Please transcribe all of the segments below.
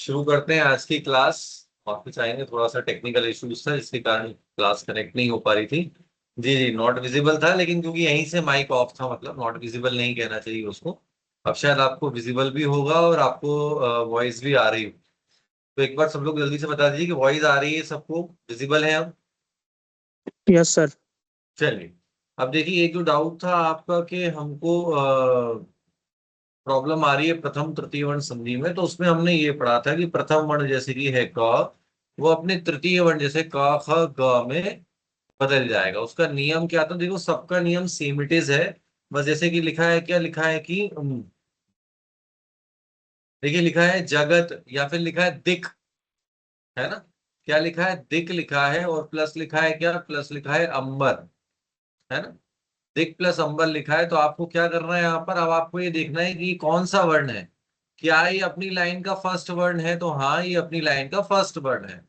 शुरू करते हैं आज की क्लास। वापस आएंगे, थोड़ा सा टेक्निकल इश्यूज था जिसके कारण क्लास कनेक्ट नहीं हो पा रही थी। जी जी, नॉट विजिबल था, लेकिन क्योंकि यहीं से माइक ऑफ था, मतलब नॉट विजिबल नहीं कहना चाहिए उसको। अब शायद आपको विजिबल भी होगा और आपको वॉइस भी आ रही हो। तो एक बार सब लोग जल्दी से बता दीजिए कि वॉइस आ रही है, सबको विजिबल है अब। Yes sir. चलिए, अब देखिए, एक जो डाउट था आपका कि हमको प्रॉब्लम आ रही है प्रथम तृतीय वर्ण संधि में, तो उसमें हमने ये पढ़ा था कि प्रथम वर्ण जैसे कि है क, वो अपने तृतीय वर्ण जैसे क ख ग में बदल जाएगा। उसका नियम क्या था? देखो, सबका नियम सेम इट इज है। बस जैसे कि लिखा है, क्या लिखा है कि देखिए, लिखा है जगत या फिर लिखा है दिक, है ना? क्या लिखा है? दिक लिखा है, और प्लस लिखा है, क्या प्लस लिखा है? अंबर, है ना? दिक प्लस अंबर लिखा है। तो आपको क्या करना है यहाँ पर? अब आपको ये देखना है कि कौन सा वर्ण है। क्या ये अपनी लाइन का फर्स्ट वर्ण है? तो हाँ, ये अपनी लाइन का फर्स्ट वर्ण है।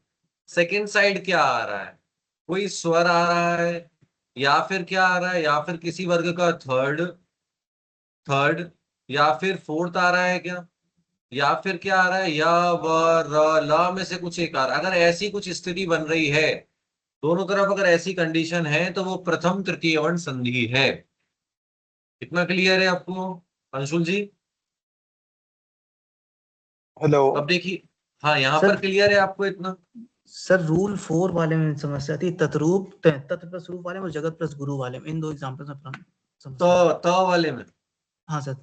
सेकंड साइड क्या आ रहा है? कोई स्वर आ रहा है, या फिर क्या आ रहा है? या फिर किसी वर्ग का थर्ड, थर्ड, या फिर फोर्थ आ रहा है क्या? या फिर क्या आ रहा है? या व र ल में से कुछ एक आ रहा है। अगर ऐसी कुछ स्थिति बन रही है, दोनों तरफ अगर ऐसी कंडीशन है, तो वो प्रथम तृतीय वर्ण संधि है। कितना क्लियर है आपको, अंशुल जी? हेलो अब देखिए, हाँ, यहाँ सर पर क्लियर है आपको इतना? सर रूल 4 वाले में समस्या थी, तत्रूप तत्व प्लस रूप वाले में और जगत प्लस गुरु वाले में, इन दो एग्जांपल्स में तो समस्या। वाले में हाँ सर,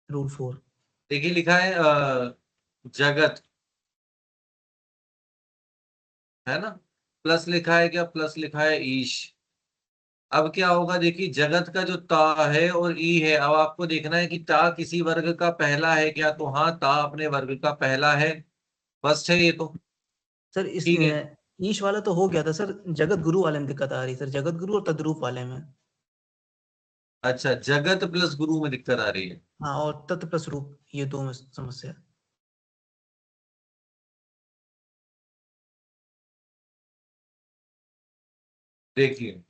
रूल 4। देखिए, लिखा है जगत, है ना? प्लस लिखा है, क्या प्लस लिखा है? ईश। अब क्या होगा? देखिए, जगत का जो ता है और ई है, अब आपको देखना है कि ता किसी वर्ग का पहला है क्या? तो हाँ, ता अपने वर्ग का पहला है, फर्स्ट है ये तो। सर इस ठीक है। ईश वाला तो हो गया था सर, जगत गुरु वाले में दिक्कत आ रही सर, जगत गुरु और तद्रूप वाले में। अच्छा, जगत प्लस गुरु में दिक्कत आ रही है। हाँ, और तत्व प्लस रूप, ये दो में समस्या है। देखिए,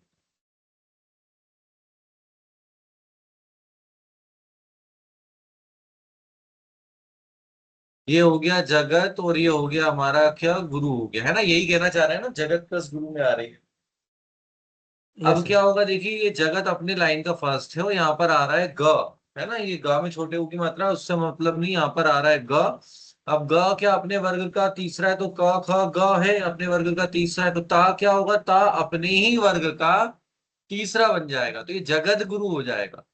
ये हो गया जगत, और ये हो गया हमारा क्या? गुरु हो गया, है ना? यही कहना चाह रहे हैं ना, जगत प्लस गुरु में आ रही है। यस अब सर। क्या होगा? देखिए, ये जगत अपने लाइन का फर्स्ट है, और यहाँ पर आ रहा है ग, है ना? ये ग में छोटे ऊ की मात्रा है, उससे मतलब नहीं, यहाँ पर आ रहा है ग। अब ग क्या अपने वर्ग का तीसरा है, तो क ख ग है अपने वर्ग का तीसरा है, तो ता क्या होगा? ता अपने ही वर्ग का तीसरा बन जाएगा, तो ये जगत गुरु हो जाएगा।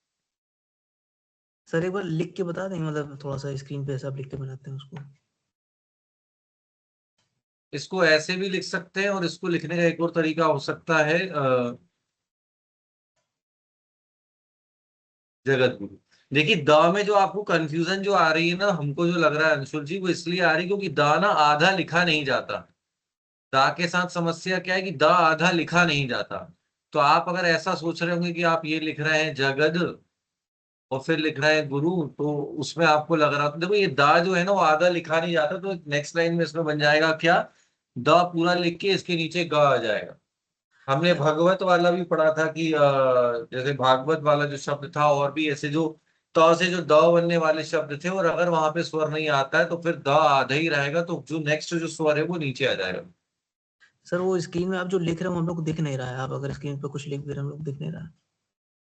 सर एक बार लिख के बता देंगे, मतलब थोड़ा सा स्क्रीन पे ऐसा आप लिख के बनाते हैं उसको। इसको ऐसे भी लिख सकते हैं, और इसको लिखने का एक और तरीका हो सकता है, जगत गुरु। देखिए, द में जो आपको कंफ्यूजन जो आ रही है ना, हमको जो लग रहा है अंशुल जी, वो इसलिए आ रही है क्योंकि द ना आधा लिखा नहीं जाता। दा के साथ समस्या क्या है कि दा आधा लिखा नहीं जाता। तो आप अगर ऐसा सोच रहे होंगे कि आप ये लिख रहे हैं जगद और फिर लिख रहे हैं गुरु, तो उसमें आपको लग रहा, तो देखो, ये दा जो है ना, वो आधा लिखा नहीं जाता, तो नेक्स्ट लाइन में इसमें बन जाएगा क्या? द पूरा लिख के इसके नीचे ग आ जाएगा। हमने भागवत वाला भी पढ़ा था कि जैसे भागवत वाला जो शब्द था, और भी ऐसे जो त से जो द बनने वाले शब्द थे, और अगर वहां पे स्वर नहीं आता है, तो फिर द आधा ही रहेगा, तो जो नेक्स्ट जो स्वर है वो नीचे आ जाएगा। सर वो स्क्रीन में आप जो लिख रहे हो हम लोग को दिख नहीं रहा है, आप अगर स्क्रीन पे कुछ लिख भी रहे हैं हम लोग दिख नहीं रहा है।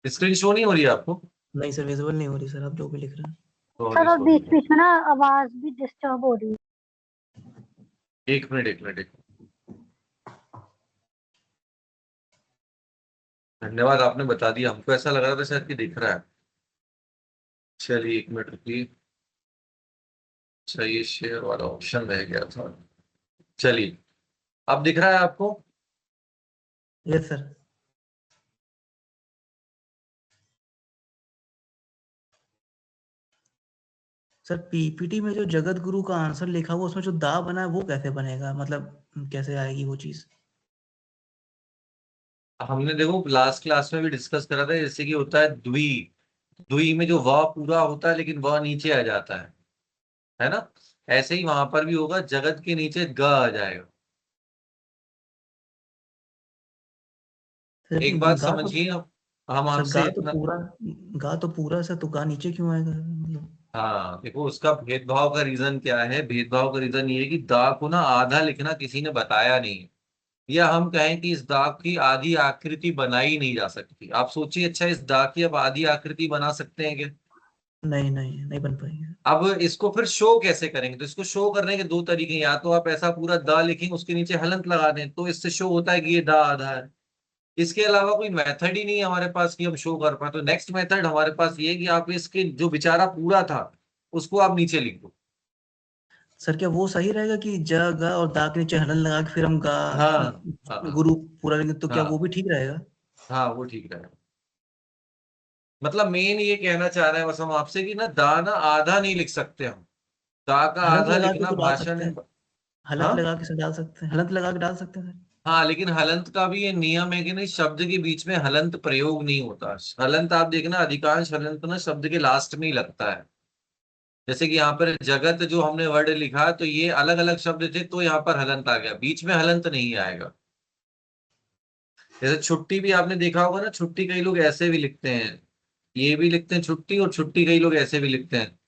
स्क्रीन शो नहीं हो रही है आपको? नहीं सर, विजिबल नहीं हो रही सर, आप जो भी लिख रहे हैं। सॉरी सर और सॉरी। बीच बीच में ना आवाज भी डिस्टर्ब हो रही है। एक मिनट, एक मिनट, एक मिनट। धन्यवाद, आपने बता दिया, हमको ऐसा लग रहा था शायद कि दिख रहा है। चलिए, एक मिनट रुकिए। अच्छा, ये शेयर वाला ऑप्शन रह गया था। चलिए, अब दिख रहा है आपको? Yes sir. सर पीपीटी में जो जगत गुरु का आंसर लिखा हुआ उसमें जो दा बना है वो कैसे बनेगा, मतलब कैसे आएगी वो चीज? हमने देखो लास्ट क्लास में भी डिस्कस करा था, जैसे कि होता है द्वि, द्वि में जो व पूरा होता है लेकिन व नीचे आ जाता है ना? ऐसे ही वहां पर भी होगा, जगत के नीचे ग आ जाएगा। सर एक बात गा तो समझिए, हम सर आपसे गा तो इतना, पूरा, गा तो पूरा सर, तो गा नीचे क्यों आएगा मतलब? हाँ देखो, उसका भेदभाव का रीजन क्या है? भेदभाव का रीजन ये है कि दा को ना आधा लिखना किसी ने बताया नहीं है, या हम कहें कि इस दाग की आधी आकृति बनाई नहीं जा सकती। आप सोचिए, अच्छा इस दाग की अब आधी आकृति बना सकते हैं क्या? नहीं नहीं नहीं बन पाएंगे। अब इसको फिर शो कैसे करेंगे? तो इसको शो करने के दो तरीके हैं। या तो आप ऐसा पूरा दा लिखेंगे, उसके नीचे हलंत लगा दें, तो इससे शो होता है कि ये दा आधा है। इसके अलावा कोई मेथड ही नहीं है हमारे पास कि हम शो कर पाए। तो नेक्स्ट मेथड हमारे पास ये है कि आप इसके जो बेचारा पूरा था उसको आप नीचे लिख दो। सर क्या वो सही रहेगा कि ज ग और दा के नीचे हलन लगा के फिर हम गा हाँ हाँ गुरु पूरा लेंगे, तो क्या वो हाँ भी ठीक रहेगा? हाँ, वो ठीक रहेगा। मतलब मेन ये कहना चाह रहे हैं बस हम आपसे कि ना दा ना आधा नहीं लिख सकते हम। दा का हलंत आधा लगा के लिखना तो डाल भाषा सकते में। हैं। हलंत हाँ लगा के सर डाल सकते हैं, हलंत लगा के डाल सकते हैं सर। हाँ, लेकिन हलंत का भी ये नियम है कि नहीं, शब्द के बीच में हलंत प्रयोग नहीं होता। हलंत आप देखना, अधिकांश हलंत ना शब्द के लास्ट में ही लगता है। जैसे कि यहाँ पर जगत जो हमने वर्ड लिखा, तो ये अलग अलग शब्द थे तो यहाँ पर हलंत आ गया, बीच में हलंत नहीं आएगा। जैसे छुट्टी भी आपने देखा होगा ना, छुट्टी कई लोग ऐसे भी लिखते हैं, ये भी लिखते हैं छुट्टी, और छुट्टी कई लोग ऐसे भी लिखते हैं।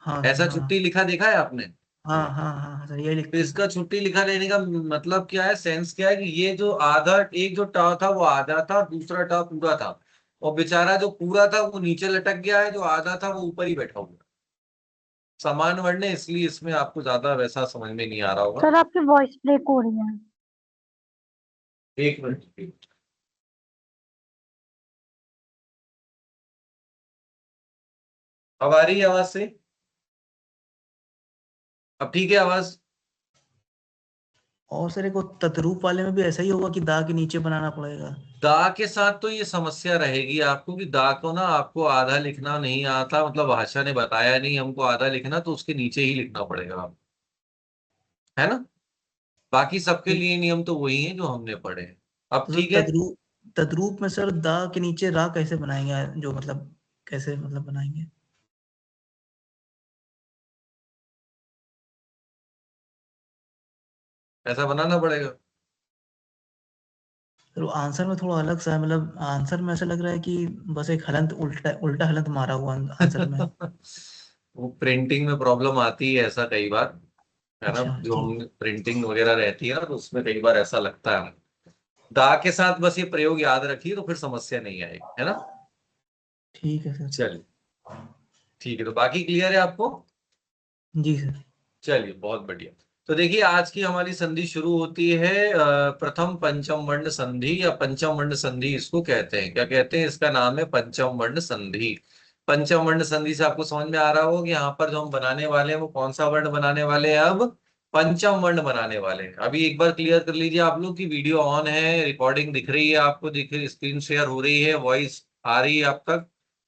हाँ सर ऐसा हाँ। छुट्टी लिखा देखा है आपने? हाँ हाँ हाँ हाँ, सर यही तो लिखते हैं इसका सर। छुट्टी लिखा लेने का मतलब क्या है, सेंस क्या है कि ये जो आधा, एक जो टा था वो आधा था, दूसरा टा पूरा था, और बेचारा जो पूरा था वो नीचे लटक गया है, जो आधा था वो ऊपर ही बैठा हुआ है। समान वर्ण है, इसलिए इसमें आपको ज्यादा वैसा समझ में नहीं आ रहा होगा। सर आपकी वॉइस ब्रेक हो रही है। एक मिनट। अब आ रही है आवाज से? अब ठीक है आवाज? और सर एक वो तद्रूप वाले में भी ऐसा ही होगा कि दा के नीचे बनाना पड़ेगा? दा के साथ तो ये समस्या रहेगी आपको कि दा को ना आपको आधा लिखना नहीं आता, मतलब भाषा ने बताया नहीं हमको आधा लिखना, तो उसके नीचे ही लिखना पड़ेगा आप, है ना। बाकी सबके ठीक। लिए नियम तो वही है जो हमने पढ़े हैं। अब तो सर ठीक है। तद्रूप में सर दा के नीचे रा कैसे बनाएंगे, जो मतलब कैसे मतलब बनाएंगे? ऐसा बनाना पड़ेगा। सर वो आंसर में थोड़ा अलग सा है, मतलब आंसर में ऐसा लग रहा है कि बस एक हलंत उल्टा उल्टा हलंत मारा हुआ आंसर में। वो प्रिंटिंग में प्रॉब्लम आती है ऐसा कई बार, है ना। अच्छा जो ठीक। हम प्रिंटिंग वगैरह रहती है ना, तो उसमें कई बार ऐसा लगता है। दा के साथ बस ये प्रयोग याद रखिए, तो फिर समस्या नहीं आएगी, है ना। ठीक है सर। चलिए, ठीक है, तो बाकी क्लियर है आपको? जी सर। चलिए, बहुत बढ़िया। तो देखिए, आज की हमारी संधि शुरू होती है प्रथम पंचम वर्ण संधि, या पंचम वर्ण संधि इसको कहते हैं। क्या कहते हैं? इसका नाम है पंचम वर्ण संधि। पंचम वर्ण संधि से आपको समझ में आ रहा होगा कि यहाँ पर जो हम बनाने वाले हैं वो कौन सा वर्ण बनाने वाले हैं? अब पंचम वर्ण बनाने वाले हैं। अभी एक बार क्लियर कर लीजिए आप लोग की वीडियो ऑन है, रिकॉर्डिंग दिख रही है आपको, दिख रही, स्क्रीन शेयर हो रही है, वॉइस आ रही है आप तक,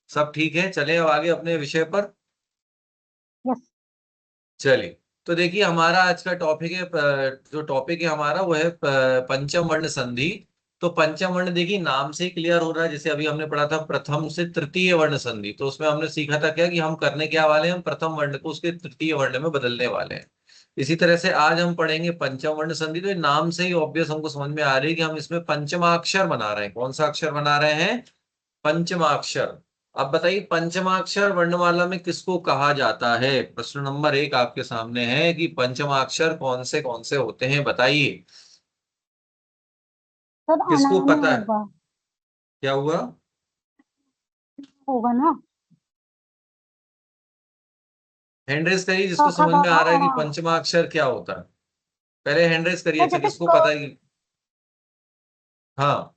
सब ठीक है। चले अब आगे अपने विषय पर। यस। चलिए, तो देखिए हमारा आज का टॉपिक है, जो टॉपिक है हमारा वो है पंचम वर्ण संधि। तो पंचम वर्ण देखिए नाम से ही क्लियर हो रहा है। जैसे अभी हमने पढ़ा था प्रथम से तृतीय वर्ण संधि, तो उसमें हमने सीखा था क्या कि हम करने क्या वाले हैं, हम प्रथम वर्ण को उसके तृतीय वर्ण में बदलने वाले हैं। इसी तरह से आज हम पढ़ेंगे पंचम वर्ण संधि। तो ये नाम से ही ऑब्वियस हमको समझ में आ रही है कि हम इसमें पंचमाक्षर बना रहे हैं। कौन सा अक्षर बना रहे हैं? पंचमाक्षर। अब बताइए, पंचमाक्षर वर्णमाला में किसको कहा जाता है? प्रश्न नंबर 1 आपके सामने है कि पंचमाक्षर कौन से होते हैं, बताइए। सर किसको अनाया पता है? होगा। क्या हुआ? होगा ना। हैंड रेस करिए क जिसको ख समझ ग में घ आ रहा है कि अ पंचमाक्षर क्या होता है। पहले हैंड रेस करिए, सर अच्छा जैसे किसको क। पता है हाँ,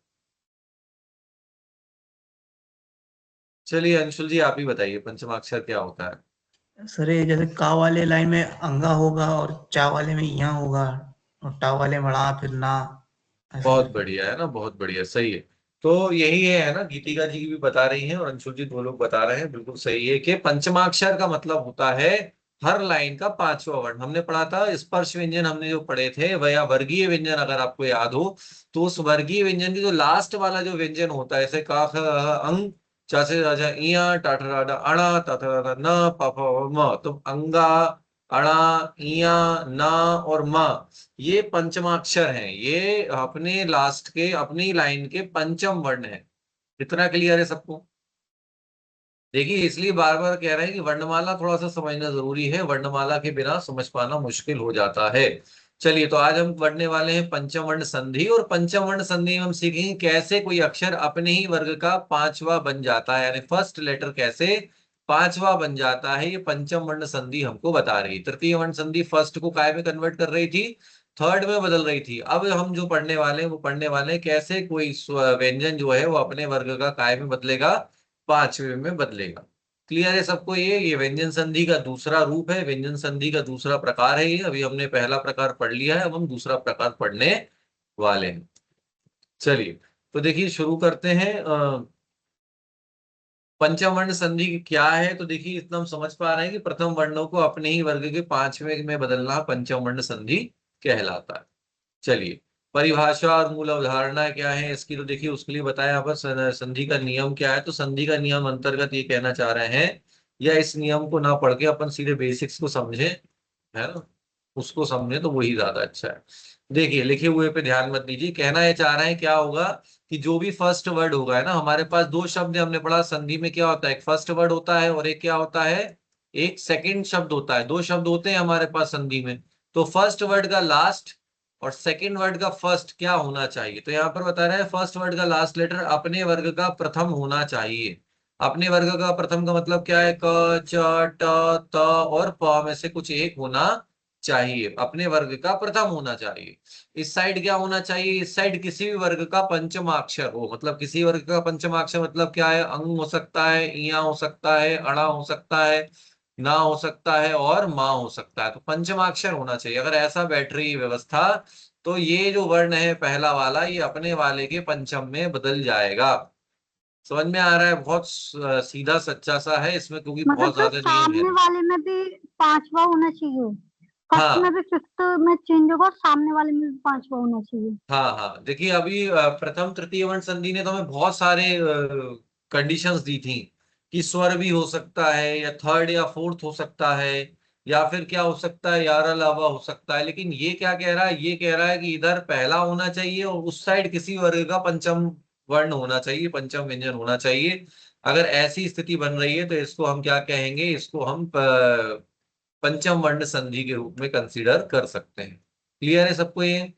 चलिए अंशुल जी आप ही बताइए पंचमाक्षर क्या होता है। सर ये जैसे का वाले लाइन में अंगा होगा और चा वाले में यहाँ होगा, और टा वाले में ड़ा फिर ना, ऐसे बहुत करके। बढ़िया है ना, बहुत बढ़िया, सही है। तो यही है ना, गीतिका जी भी बता रही हैं और अंशुल जी, दो लोग बता रहे हैं, बिल्कुल सही है कि पंचमाक्षर का मतलब होता है हर लाइन का पांचवा वर्ण। हमने पढ़ा था स्पर्श व्यंजन, हमने जो पढ़े थे वह, या वर्गीय व्यंजन अगर आपको याद हो, तो उस वर्गीय व्यंजन की जो लास्ट वाला जो व्यंजन होता है, जैसे का ख अंग, चा से राजा इया, टा ठा डा डा, अणा, ता था रा रा, न, पा फा म, तो अंगा, अणा, इया, ना और मा, ये पंचमाक्षर हैं। ये अपने लास्ट के, अपनी लाइन के पंचम वर्ण है। इतना क्लियर है सबको? देखिए इसलिए बार बार कह रहे हैं कि वर्णमाला थोड़ा सा समझना जरूरी है, वर्णमाला के बिना समझ पाना मुश्किल हो जाता है। चलिए तो आज हम पढ़ने वाले हैं पंचम वर्ण संधि, और पंचम वर्ण संधि में हम सीखेंगे कैसे कोई अक्षर अपने ही वर्ग का पांचवा बन जाता है, यानी फर्स्ट लेटर कैसे पांचवा बन जाता है, ये पंचम वर्ण संधि हमको बता रही है। तृतीय वर्ण संधि फर्स्ट को काय में कन्वर्ट कर रही थी, थर्ड में बदल रही थी। अब हम जो पढ़ने वाले हैं वो पढ़ने वाले हैं कैसे कोई व्यंजन जो है वो अपने वर्ग का काय में बदलेगा, पांचवे में बदलेगा। क्लियर है सबको? ये व्यंजन संधि का दूसरा रूप है, व्यंजन संधि का दूसरा प्रकार है ये। अभी हमने पहला प्रकार पढ़ लिया है, अब हम दूसरा प्रकार पढ़ने वाले हैं। चलिए तो देखिए शुरू करते हैं। पंचम वर्ण संधि क्या है, तो देखिए इतना हम समझ पा रहे हैं कि प्रथम वर्णों को अपने ही वर्ग के पांचवें में बदलना पंचम वर्ण संधि कहलाता है। चलिए परिभाषा और मूल अवधारणा क्या है इसकी, तो देखिए उसके लिए बताया यहाँ पर संधि का नियम क्या है। तो संधि का नियम अंतर्गत ये कहना चाह रहे हैं, या इस नियम को ना पढ़ के अपन सीधे बेसिक्स को समझे, है ना, उसको समझे तो वही ज्यादा अच्छा है। देखिए लिखे हुए पे ध्यान मत दीजिए, कहना ये चाह रहे हैं क्या होगा कि जो भी फर्स्ट वर्ड होगा, है ना, हमारे पास दो शब्द हमने पढ़ा संधि में, क्या होता है, एक फर्स्ट वर्ड होता है और एक क्या होता है, एक सेकंड शब्द होता है। दो शब्द होते हैं हमारे पास संधि में। तो फर्स्ट वर्ड का लास्ट और सेकंड वर्ड का फर्स्ट क्या होना चाहिए, तो यहाँ पर बता रहे हैं फर्स्ट वर्ड का लास्ट लेटर अपने वर्ग का प्रथम होना चाहिए। अपने वर्ग का प्रथम का मतलब क्या है, क च ट त और प में से कुछ एक होना चाहिए, अपने वर्ग का प्रथम होना चाहिए। इस साइड क्या होना चाहिए, इस साइड किसी भी वर्ग का पंचमाक्षर हो, मतलब किसी वर्ग का पंचमाक्षर मतलब क्या है, अंग हो सकता है, इया हो सकता है, अड़ा हो सकता है, ना हो सकता है और माँ हो सकता है। तो पंचमाक्षर होना चाहिए। अगर ऐसा बैठ रही व्यवस्था तो ये जो वर्ण है पहला वाला, ये अपने वाले के पंचम में बदल जाएगा। समझ में आ रहा है? बहुत सीधा सच्चा सा है इसमें, क्योंकि मतलब बहुत जो ज्यादा नियम है सामने नहीं। वाले में भी पांचवा होना चाहिए, फर्स्ट में हाँ भी फिफ्थ में चेंज होगा और सामने वाले में भी पांचवा होना चाहिए। हाँ हाँ, देखिए अभी प्रथम तृतीय वर्ण संधि ने तो हमें बहुत सारे कंडीशंस दी थी कि स्वर भी हो सकता है, या थर्ड या फोर्थ हो सकता है, या फिर क्या हो सकता है, यार अलावा हो सकता है। लेकिन ये क्या कह रहा है, ये कह रहा है कि इधर पहला होना चाहिए और उस साइड किसी वर्ग का पंचम वर्ण होना चाहिए, पंचम व्यंजन होना चाहिए। अगर ऐसी स्थिति बन रही है तो इसको हम क्या कहेंगे, इसको हम पंचम वर्ण संधि के रूप में कंसीडर कर सकते हैं। क्लियर है सबको ये?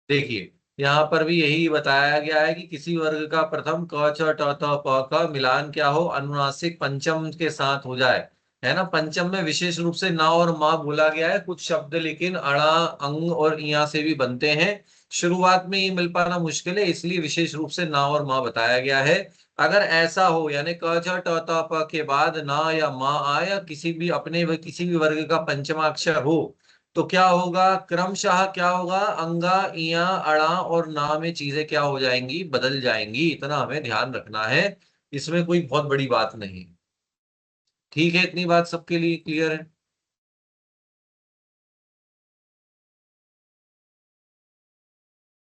देखिए यहाँ पर भी यही बताया गया है कि किसी वर्ग का प्रथम क च ट त प का मिलान क्या हो, अनुनासिक पंचम के साथ हो जाए, है ना। पंचम में विशेष रूप से ना और माँ बोला गया है। कुछ शब्द लेकिन अड़ा, अंग और इया से भी बनते हैं। शुरुआत में ये मिल पाना मुश्किल है, इसलिए विशेष रूप से ना और माँ बताया गया है। अगर ऐसा हो, यानी क च ट त प के बाद ना या माँ आए, या किसी भी वर्ग का पंचमाक्षर हो, तो क्या होगा, क्रमशः क्या होगा, अंगा, इया, अड़ा और ना में चीजें क्या हो जाएंगी, बदल जाएंगी। इतना हमें ध्यान रखना है, इसमें कोई बहुत बड़ी बात नहीं। ठीक है, इतनी बात सबके लिए क्लियर है?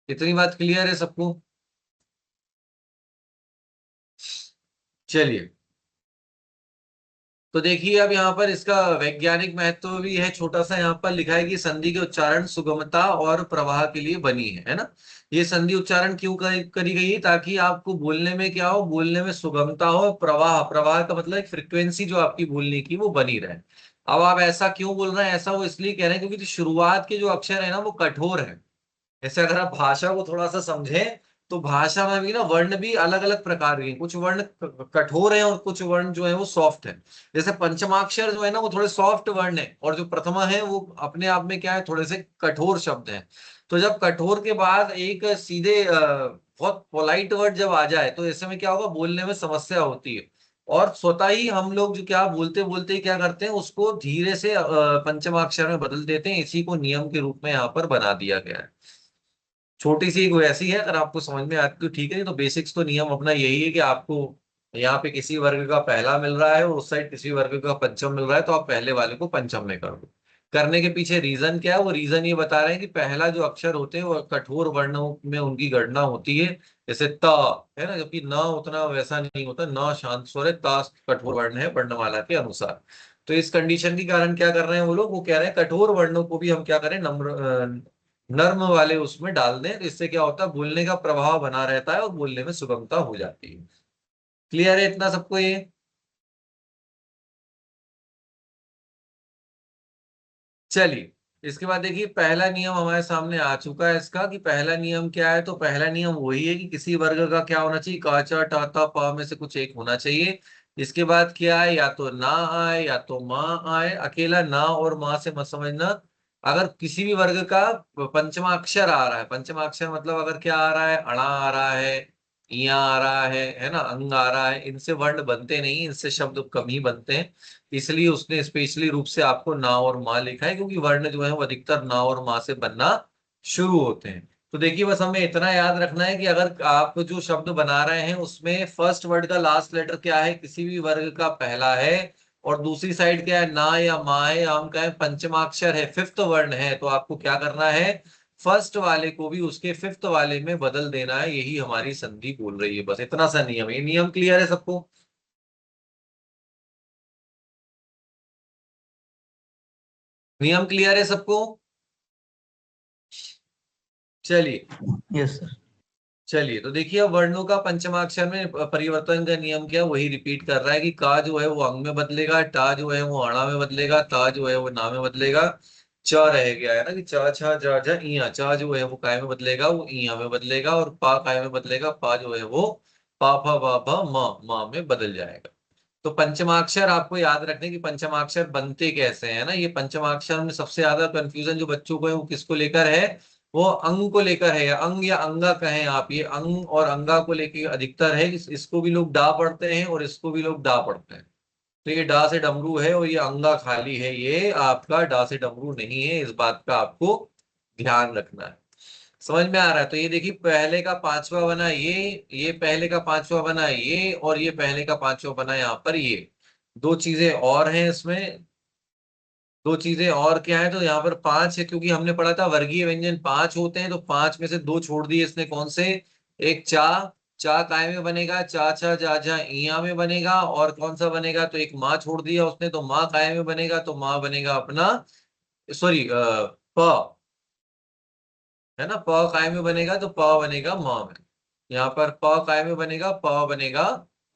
इतनी बात क्लियर है सबको? चलिए तो देखिए अब यहाँ पर इसका वैज्ञानिक महत्व भी है, छोटा सा यहाँ पर लिखा है कि संधि के उच्चारण सुगमता और प्रवाह के लिए बनी है ना। ये संधि उच्चारण क्यों करी गई है, ताकि आपको बोलने में क्या हो, बोलने में सुगमता हो, प्रवाह, प्रवाह का मतलब एक फ्रिक्वेंसी जो आपकी बोलने की वो बनी रहे। अब आप ऐसा क्यों बोल रहे हैं, ऐसा वो इसलिए कह रहे हैं क्योंकि जो शुरुआत के जो अक्षर है ना वो कठोर है। जैसे अगर आप भाषा को थोड़ा सा समझें, तो भाषा में भी ना वर्ण भी अलग अलग प्रकार के हैं। कुछ वर्ण कठोर हैं और कुछ वर्ण जो है वो सॉफ्ट है। जैसे पंचमाक्षर जो है ना वो थोड़े सॉफ्ट वर्ण है, और जो प्रथमा है वो अपने आप में क्या है, थोड़े से कठोर शब्द हैं। तो जब कठोर के बाद एक सीधे बहुत पोलाइट वर्ड जब आ जाए, तो ऐसे में क्या होगा, बोलने में समस्या होती है। और स्वतः ही हम लोग जो क्या बोलते बोलते ही क्या करते हैं, उसको धीरे से पंचमाक्षर में बदल देते हैं। इसी को नियम के रूप में यहाँ पर बना दिया गया है। छोटी सी एक वैसी है, अगर आपको समझ में आती तो ठीक है, नहीं तो बेसिक्स तो नियम अपना यही है कि आपको यहाँ पे किसी वर्ग का पहला मिल रहा है और उस साइड किसी वर्ग का पंचम मिल रहा है, तो आप पहले वाले को पंचम में कर दो। करने के पीछे रीजन क्या है, वो रीजन ये बता रहे हैं कि पहला जो अक्षर होते हैं वो कठोर वर्णों में उनकी गणना होती है। जैसे त है ना, जबकि न उतना वैसा नहीं होता, न शांत स्वर है, ता कठोर वर्ण है वर्णमाला के अनुसार। तो इस कंडीशन के कारण क्या कर रहे हैं वो लोग, वो कह रहे हैं कठोर वर्णों को भी हम क्या करें, नम्र नर्म वाले उसमें डाल दें, तो इससे क्या होता है, बोलने का प्रभाव बना रहता है और बोलने में सुगमता हो जाती है। क्लियर है इतना सबको ये? चलिए, इसके बाद देखिए पहला नियम हमारे सामने आ चुका है इसका, कि पहला नियम क्या है। तो पहला नियम वही है कि किसी वर्ग का क्या होना चाहिए, का चा टा ता पा में से कुछ एक होना चाहिए। इसके बाद क्या है, या तो ना आए या तो माँ आए। अकेला ना और माँ से मत समझना। अगर किसी भी वर्ग का पंचमा अक्षर आ रहा है, पंचमा अक्षर मतलब अगर क्या आ रहा है, अणा आ रहा है, इया आ रहा है ना, अंग आ रहा है, इनसे वर्ण बनते नहीं, इनसे शब्द कम ही बनते हैं। इसलिए उसने स्पेशली रूप से आपको ना और माँ लिखा है, क्योंकि वर्ण जो है वो अधिकतर ना और माँ से बनना शुरू होते हैं। तो देखिए बस हमें इतना याद रखना है कि अगर आप जो शब्द बना रहे हैं उसमें फर्स्ट वर्ड का लास्ट लेटर क्या है, किसी भी वर्ग का पहला है, और दूसरी साइड क्या है, ना या माँ है, या हम कहें पंचमाक्षर है, फिफ्थ वर्ण है, तो आपको क्या करना है, फर्स्ट वाले को भी उसके फिफ्थ वाले में बदल देना है। यही हमारी संधि बोल रही है, बस इतना सा नियम है। ये नियम क्लियर है सबको? नियम क्लियर है सबको? चलिए। Yes sir. चलिए तो देखिए, अब वर्णों का पंचमाक्षर में परिवर्तन का नियम क्या है, वही रिपीट कर रहा है कि का जो है वो अंग में बदलेगा, टा जो है वो अणा में बदलेगा, ता जो है वो ना में बदलेगा, च रह गया है ना कि चा छा जा जा इया, चा जो है वो काय में बदलेगा, वो इया में बदलेगा, और पा काय में बदलेगा, पा जो है वो पा फा बा भा मा में बदल जाएगा। तो पंचमाक्षर आपको याद रखने की, पंचमाक्षर बनते कैसे हैं ना। ये पंचमाक्षर में सबसे ज्यादा कंफ्यूजन जो बच्चों को है वो किसको लेकर है, वो अंग को लेकर है, या अंग या अंगा कहें आप। ये अंग और अंगा को लेकर अधिकतर है। इसको भी लोग डा पढ़ते हैं और इसको भी लोग डा पढ़ते हैं। तो ये डा से डमरू है और ये अंगा खाली है, ये आपका डा से डमरू नहीं है। इस बात का आपको ध्यान रखना है। समझ में आ रहा है? तो ये देखिए, पहले का पांचवा बना ये पहले का पांचवा बना ये, और ये पहले का पांचवा बना यहाँ पर ये। दो चीजें और हैं इसमें, दो चीजें और क्या है, तो यहाँ पर पांच है, क्योंकि हमने पढ़ा था वर्गीय व्यंजन पांच होते हैं, तो पांच में से दो छोड़ दिए इसने। कौन से? एक चा, चा काय में बनेगा, चा छा जा जा इया में बनेगा, और कौन सा बनेगा, तो एक माँ छोड़ दिया उसने, तो माँ काय में बनेगा, तो माँ बनेगा अपना, सॉरी प, है ना, प काय में बनेगा तो प बनेगा माँ में। यहाँ पर प काय में बनेगा, प बनेगा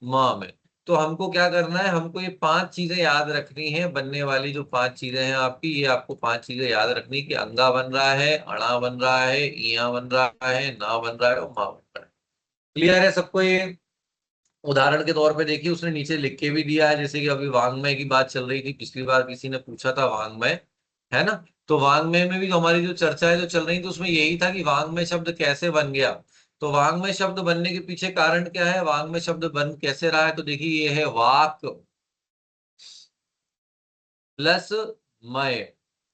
माँ में। तो हमको क्या करना है, हमको ये पांच चीजें याद रखनी है, बनने वाली जो पांच चीजें हैं आपकी, ये आपको पांच चीजें याद रखनी कि अंगा बन रहा है, अणा बन रहा है, इया बन रहा है, ना बन रहा है, और माँ बन रहा है। क्लियर है सबको ये? उदाहरण के तौर पे देखिए, उसने नीचे लिख के भी दिया है, जैसे कि अभी वांग्मय की बात चल रही थी, पिछली बार किसी ने पूछा था वांग्मय, है ना। तो वांग्मय में भी तो हमारी जो चर्चाएं जो चल रही थी उसमें यही था कि वांग्मय शब्द कैसे बन गया। तो वांग्मय शब्द बनने के पीछे कारण क्या है, वांग्मय शब्द बन कैसे रहा है, तो देखिए ये है वाक प्लस मय।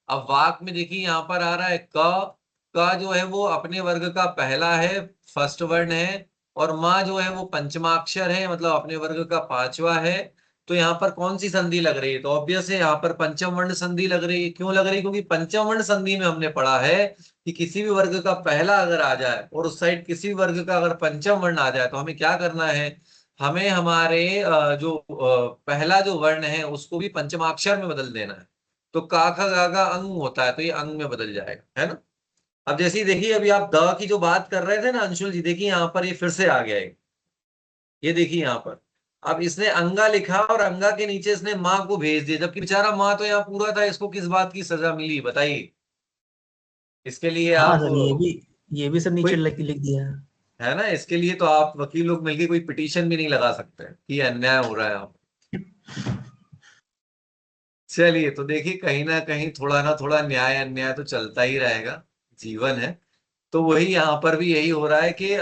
अब वाक में देखिए यहाँ पर आ रहा है क जो है वो अपने वर्ग का पहला है, फर्स्ट वर्ण है, और माँ जो है वो पंचमाक्षर है, मतलब अपने वर्ग का पांचवा है। तो यहाँ पर कौन सी संधि लग रही है, तो ऑब्वियस है यहाँ पर पंचम वर्ण संधि लग रही है। क्यों लग रही है? क्योंकि पंचम वर्ण संधि में हमने पढ़ा है कि किसी भी वर्ग का पहला अगर आ जाए और उस साइड किसी भी वर्ग का अगर पंचम वर्ण आ जाए, तो हमें क्या करना है, हमें हमारे जो पहला जो वर्ण है उसको भी पंचमाक्षर में बदल देना है। तो का खा गा गा अंग होता है, तो ये अंग में बदल जाएगा, है ना। अब जैसे ही देखिए, अभी आप द की जो बात कर रहे थे ना अंशुल जी, देखिए यहाँ पर ये फिर से आ गया है। ये देखिए यहाँ पर, अब इसने अंगा लिखा और अंगा के नीचे इसने माँ को भेज दिया, जबकि बेचारा माँ तो यहाँ पूरा था। इसको किस बात की सजा मिली बताइए? इसके लिए हाँ आप सर, ये भी सब नीचे कोई, लिख दिया है। है ना, इसके लिए तो आप वकील लोग मिलके कोई पिटीशन भी नहीं लगा सकते कि ये अन्याय हो रहा है आप। चलिए, तो देखिए कहीं ना कहीं थोड़ा ना थोड़ा न्याय अन्याय तो चलता ही रहेगा, जीवन है। तो वही यहाँ पर भी यही हो रहा है कि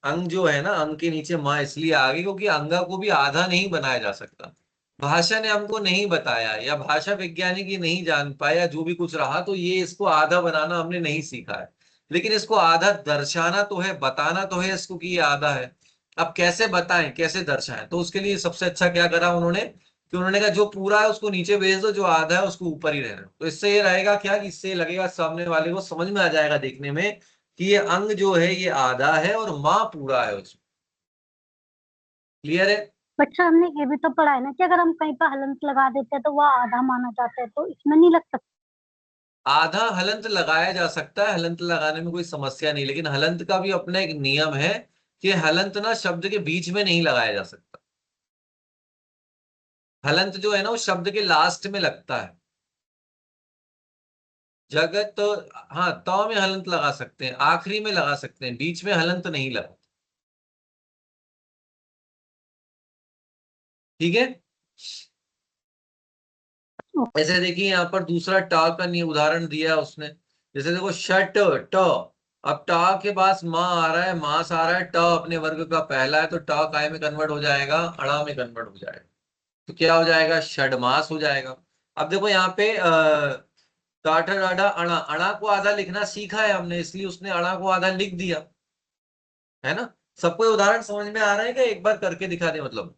अंग जो है ना, अंग के नीचे माँ इसलिए आ गई क्योंकि अंगा को भी आधा नहीं बनाया जा सकता। भाषा ने हमको नहीं बताया, या भाषा वैज्ञानिक ये नहीं जान पाया, जो भी कुछ रहा, तो ये इसको आधा बनाना हमने नहीं सीखा है। लेकिन इसको आधा दर्शाना तो है, बताना तो है इसको कि ये आधा है। अब कैसे बताएं, कैसे दर्शाएं, तो उसके लिए सबसे अच्छा क्या करा उन्होंने, कि उन्होंने कहा जो पूरा है उसको नीचे भेज दो, जो आधा है उसको ऊपर ही रहने दो। तो इससे ये रहेगा क्या, कि इससे लगेगा सामने वाले को, समझ में आ जाएगा देखने में कि ये अंग जो है ये आधा है और माँ पूरा है उसमें। क्लियर है? बच्चा हमने ये भी तो पढ़ा है ना कि अगर हम कहीं पर हलंत लगा देते हैं तो वह आधा माना जाता है, तो इसमें नहीं लग सकता। आधा हलंत लगाया जा सकता है, हलंत लगाने में कोई समस्या नहीं, लेकिन हलंत का भी अपना एक नियम है कि हलंत ना शब्द के बीच में नहीं लगाया जा सकता। हलंत जो है ना वो शब्द के लास्ट में लगता है। जगत तो हाँ तो में हलंत लगा सकते हैं, आखिरी में लगा सकते हैं, बीच में हलंत नहीं लगा। ठीक है। ऐसे देखिए यहाँ पर दूसरा टा का नहीं उदाहरण दिया उसने। जैसे देखो शट ट, अब टा के पास माँ आ रहा है, मास आ रहा है, ट अपने वर्ग का पहला है तो ट काय में कन्वर्ट हो जाएगा, अणा में कन्वर्ट हो जाएगा। तो क्या हो जाएगा, षडमास हो जाएगा। अब देखो यहाँ पे टाटा डाडा अणा, अणा को आधा लिखना सीखा है हमने, इसलिए उसने अणा को आधा लिख दिया, है ना। सबको ये उदाहरण समझ में आ रहा है कि एक बार करके दिखा दे मतलब,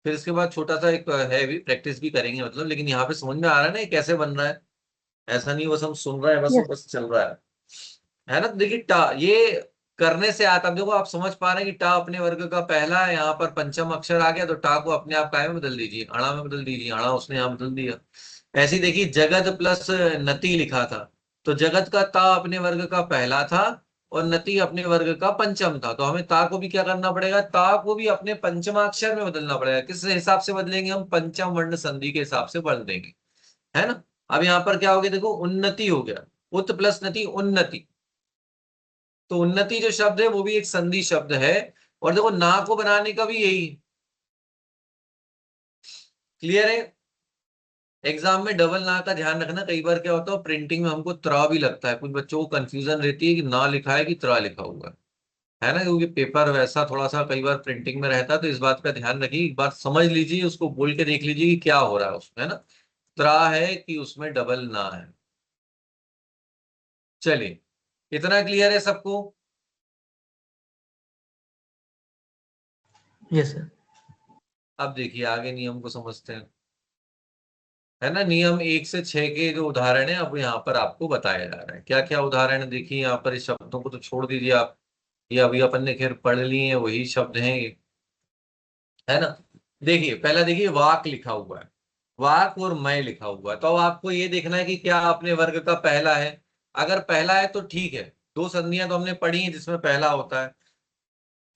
फिर इसके बाद छोटा सा एक है भी प्रैक्टिस भी करेंगे मतलब, लेकिन यहाँ पे समझ में आ रहा है ना ये कैसे बन रहा है। ऐसा नहीं बस हम सुन रहे हैं बस यस। बस चल रहा है ना। तो देखिए टा ये करने से आता, अब देखो आप समझ पा रहे हैं कि टा अपने वर्ग का पहला है, यहाँ पर पंचम अक्षर आ गया तो टा को अपने आप काय में बदल दीजिए, अणा में बदल दीजिए, अणा उसने यहाँ बदल दिया। ऐसे ही देखिए जगत प्लस नति लिखा था, तो जगत का ता अपने वर्ग का पहला था और नति अपने वर्ग का पंचम था, तो हमें ता को भी क्या करना पड़ेगा, ता को भी अपने पंचमाक्षर में बदलना पड़ेगा। किस हिसाब से बदलेंगे हम, पंचम वर्ण संधि के हिसाब से बदल देंगे, है ना। अब यहाँ पर क्या हो गया देखो, उन्नति हो गया, उत प्लस नति उन्नति। तो उन्नति जो शब्द है वो भी एक संधि शब्द है, और देखो ना को बनाने का भी यही। क्लियर है। एग्जाम में डबल ना का ध्यान रखना, कई बार क्या होता है प्रिंटिंग में हमको त्रा भी लगता है, कुछ बच्चों को कंफ्यूजन रहती है कि ना लिखा है कि त्रा लिखा हुआ है ना, क्योंकि पेपर वैसा थोड़ा सा कई बार प्रिंटिंग में रहता है, तो इस बात का ध्यान रखिए, एक बार समझ लीजिए, उसको बोल के देख लीजिए कि क्या हो रहा है उसमें, है ना, त्रा है कि उसमें डबल ना है। चलिए, इतना क्लियर है सबको। Yes sir. अब देखिए आगे नियम को समझते हैं, है ना। नियम 1 से 6 के जो उदाहरण है अब यहाँ पर आपको बताया जा रहा है, क्या क्या उदाहरण है देखिए यहाँ पर। इस शब्दों को तो छोड़ दीजिए आप, ये अभी अपन ने खैर पढ़ लिए हैं, वही शब्द हैं ये, है ना। देखिए पहला देखिए वाक लिखा हुआ है, वाक और मैं लिखा हुआ है, तो अब आपको ये देखना है कि क्या अपने वर्ग का पहला है। अगर पहला है तो ठीक है, दो संधियां तो हमने पढ़ी हैं जिसमें पहला होता है।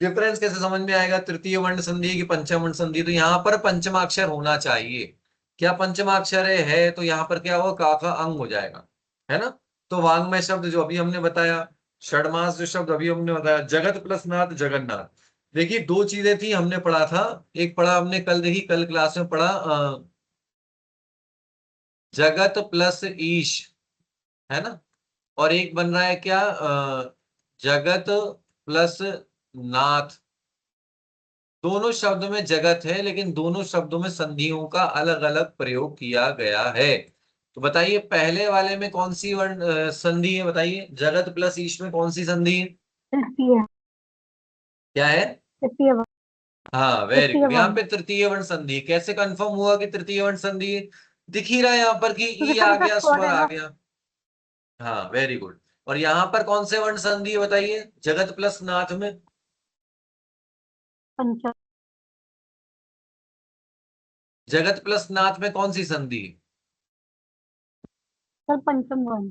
डिफरेंस कैसे समझ में आएगा, तृतीय वर्ण संधि की पंचम वर्ण संधि, तो यहाँ पर पंचमाक्षर होना चाहिए। क्या पंचमाक्षर है तो यहाँ पर क्या होगा, का का अंग हो जाएगा, है ना। तो वांग्मय शब्द जो अभी हमने बताया, षडमास जो शब्द अभी हमने बताया, जगत प्लस नाथ जगन्नाथ। देखिए दो चीजें थी हमने पढ़ा था, एक पढ़ा हमने कल, देखी कल क्लास में पढ़ा जगत प्लस ईश, है ना। और एक बन रहा है क्या, जगत प्लस नाथ। दोनों शब्द में जगत है, लेकिन दोनों शब्दों में संधियों का अलग अलग प्रयोग किया गया है। तो बताइए पहले वाले में कौन सी वर्ण संधि है, बताइए जगत प्लस ईश में कौन सी संधि है, तृतीय। क्या है। तृतीय वर्ण। हाँ वेरी तृतीय गुड, यहाँ वर्ण। पे तृतीय वर्ण संधि है। कैसे कंफर्म हुआ कि तृतीय वर्ण संधि है, दिख ही रहा है यहाँ पर कि क्योंकि ई सर आ उसका गया, स्वर स्वर है आ ना। गया। हाँ वेरी गुड। और यहाँ पर कौन से वर्ण संधि है बताइए, जगत प्लस नाथ में, पंचम। जगत प्लस नाथ में कौन सी संधि है, सर पंचम वर्ण।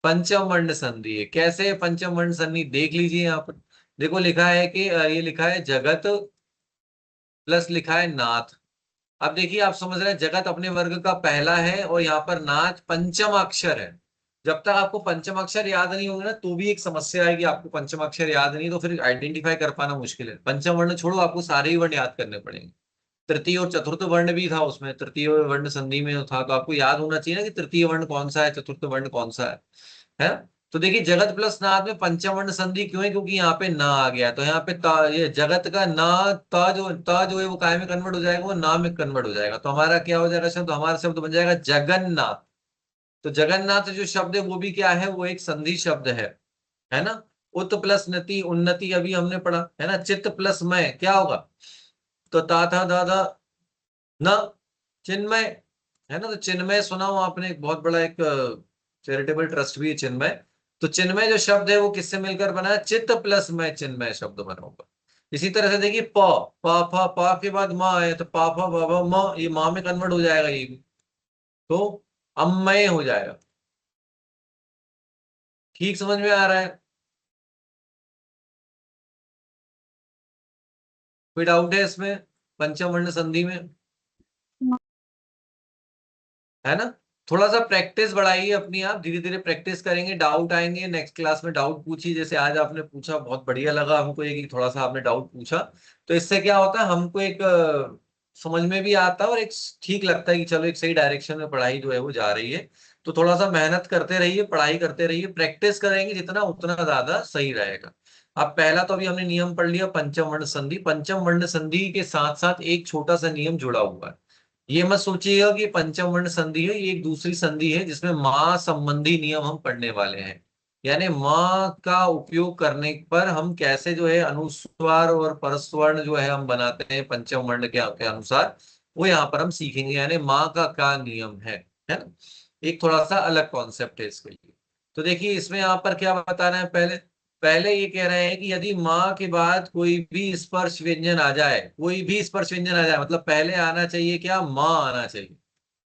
पंचम वर्ण संधि है। कैसे पंचम वर्ण संधि, देख लीजिए यहाँ पर, देखो लिखा है कि ये लिखा है जगत प्लस लिखा है नाथ। अब देखिए आप समझ रहे हैं जगत अपने वर्ग का पहला है और यहाँ पर नाथ पंचम अक्षर है। जब तक आपको पंचम अक्षर याद नहीं होंगे ना तो भी एक समस्या है कि आपको पंचम अक्षर याद नहीं, तो फिर आइडेंटिफाई कर पाना मुश्किल है। पंचम वर्ण छोड़ो, आपको सारे ही वर्ण याद करने पड़ेंगे। तृतीय और चतुर्थ वर्ण भी था उसमें, तृतीय वर्ण संधि में था, तो आपको याद होना चाहिए ना कि तृतीय वर्ण कौन सा है, चतुर्थ वर्ण कौन सा है। तो देखिए जगत प्लस नाद में पंचम वर्ण संधि क्यों है, क्योंकि यहाँ पे ना आ गया, तो यहाँ पे ये जगत का ना, ता जो है वो काय में कन्वर्ट हो जाएगा, वो ना में कन्वर्ट हो जाएगा, तो हमारा क्या हो जाएगा शब्द, हमारा शब्द बन जाएगा जगन्नाथ। तो जगन्नाथ जो शब्द है वो भी क्या है, वो एक संधि शब्द है ना। उत प्लस नति उन्नति अभी हमने पढ़ा, है ना। चित्त प्लस मय क्या होगा, तो ता था दादा न, चिन्मय, है ना। तो चिन्मय सुना हो आपने, एक बहुत बड़ा एक चैरिटेबल ट्रस्ट भी है चिन्मय। तो चिन्मय जो शब्द है वो किससे मिलकर बना है, चित्त प्लस मय चिन्मय शब्द बना होगा। इसी तरह से देखिए प, प के बाद माँ है, तो पा फा बा म, ये माँ में कन्वर्ट हो जाएगा ये भी, तो अमय हो जाएगा। ठीक समझ में आ रहा है? कोई डाउट है इसमें पंचम वर्ण संधि में? है ना? थोड़ा सा प्रैक्टिस बढ़ाइए अपनी, आप धीरे धीरे प्रैक्टिस करेंगे, डाउट आएंगे नेक्स्ट क्लास में, डाउट पूछिए, जैसे आज आपने पूछा, बहुत बढ़िया लगा हमको ये कि थोड़ा सा आपने डाउट पूछा। तो इससे क्या होता है, हमको एक समझ में भी आता है और एक ठीक लगता है कि चलो एक सही डायरेक्शन में पढ़ाई जो है वो जा रही है। तो थोड़ा सा मेहनत करते रहिए, पढ़ाई करते रहिए, प्रैक्टिस करेंगे जितना उतना ज्यादा सही रहेगा। अब पहला तो अभी हमने नियम पढ़ लिया पंचम वर्ण संधि। पंचम वर्ण संधि के साथ साथ एक छोटा सा नियम जुड़ा हुआ है। ये मत सोचिएगा कि पंचम वर्ण संधि है, ये एक दूसरी संधि है जिसमें माँ संबंधी नियम हम पढ़ने वाले हैं। यानी माँ का उपयोग करने पर हम कैसे जो है अनुस्वार और परस्वर्ण जो है हम बनाते हैं पंचम वर्ण के अनुसार, वो यहाँ पर हम सीखेंगे। यानी माँ का क्या नियम है ना? एक थोड़ा सा अलग कॉन्सेप्ट है इसके लिए। तो देखिए इसमें यहाँ पर क्या बताना है, पहले पहले ये कह रहे हैं कि यदि माँ के बाद कोई भी स्पर्श व्यंजन आ जाए, कोई भी स्पर्श व्यंजन आ जाए, मतलब पहले आना चाहिए क्या, माँ आना चाहिए,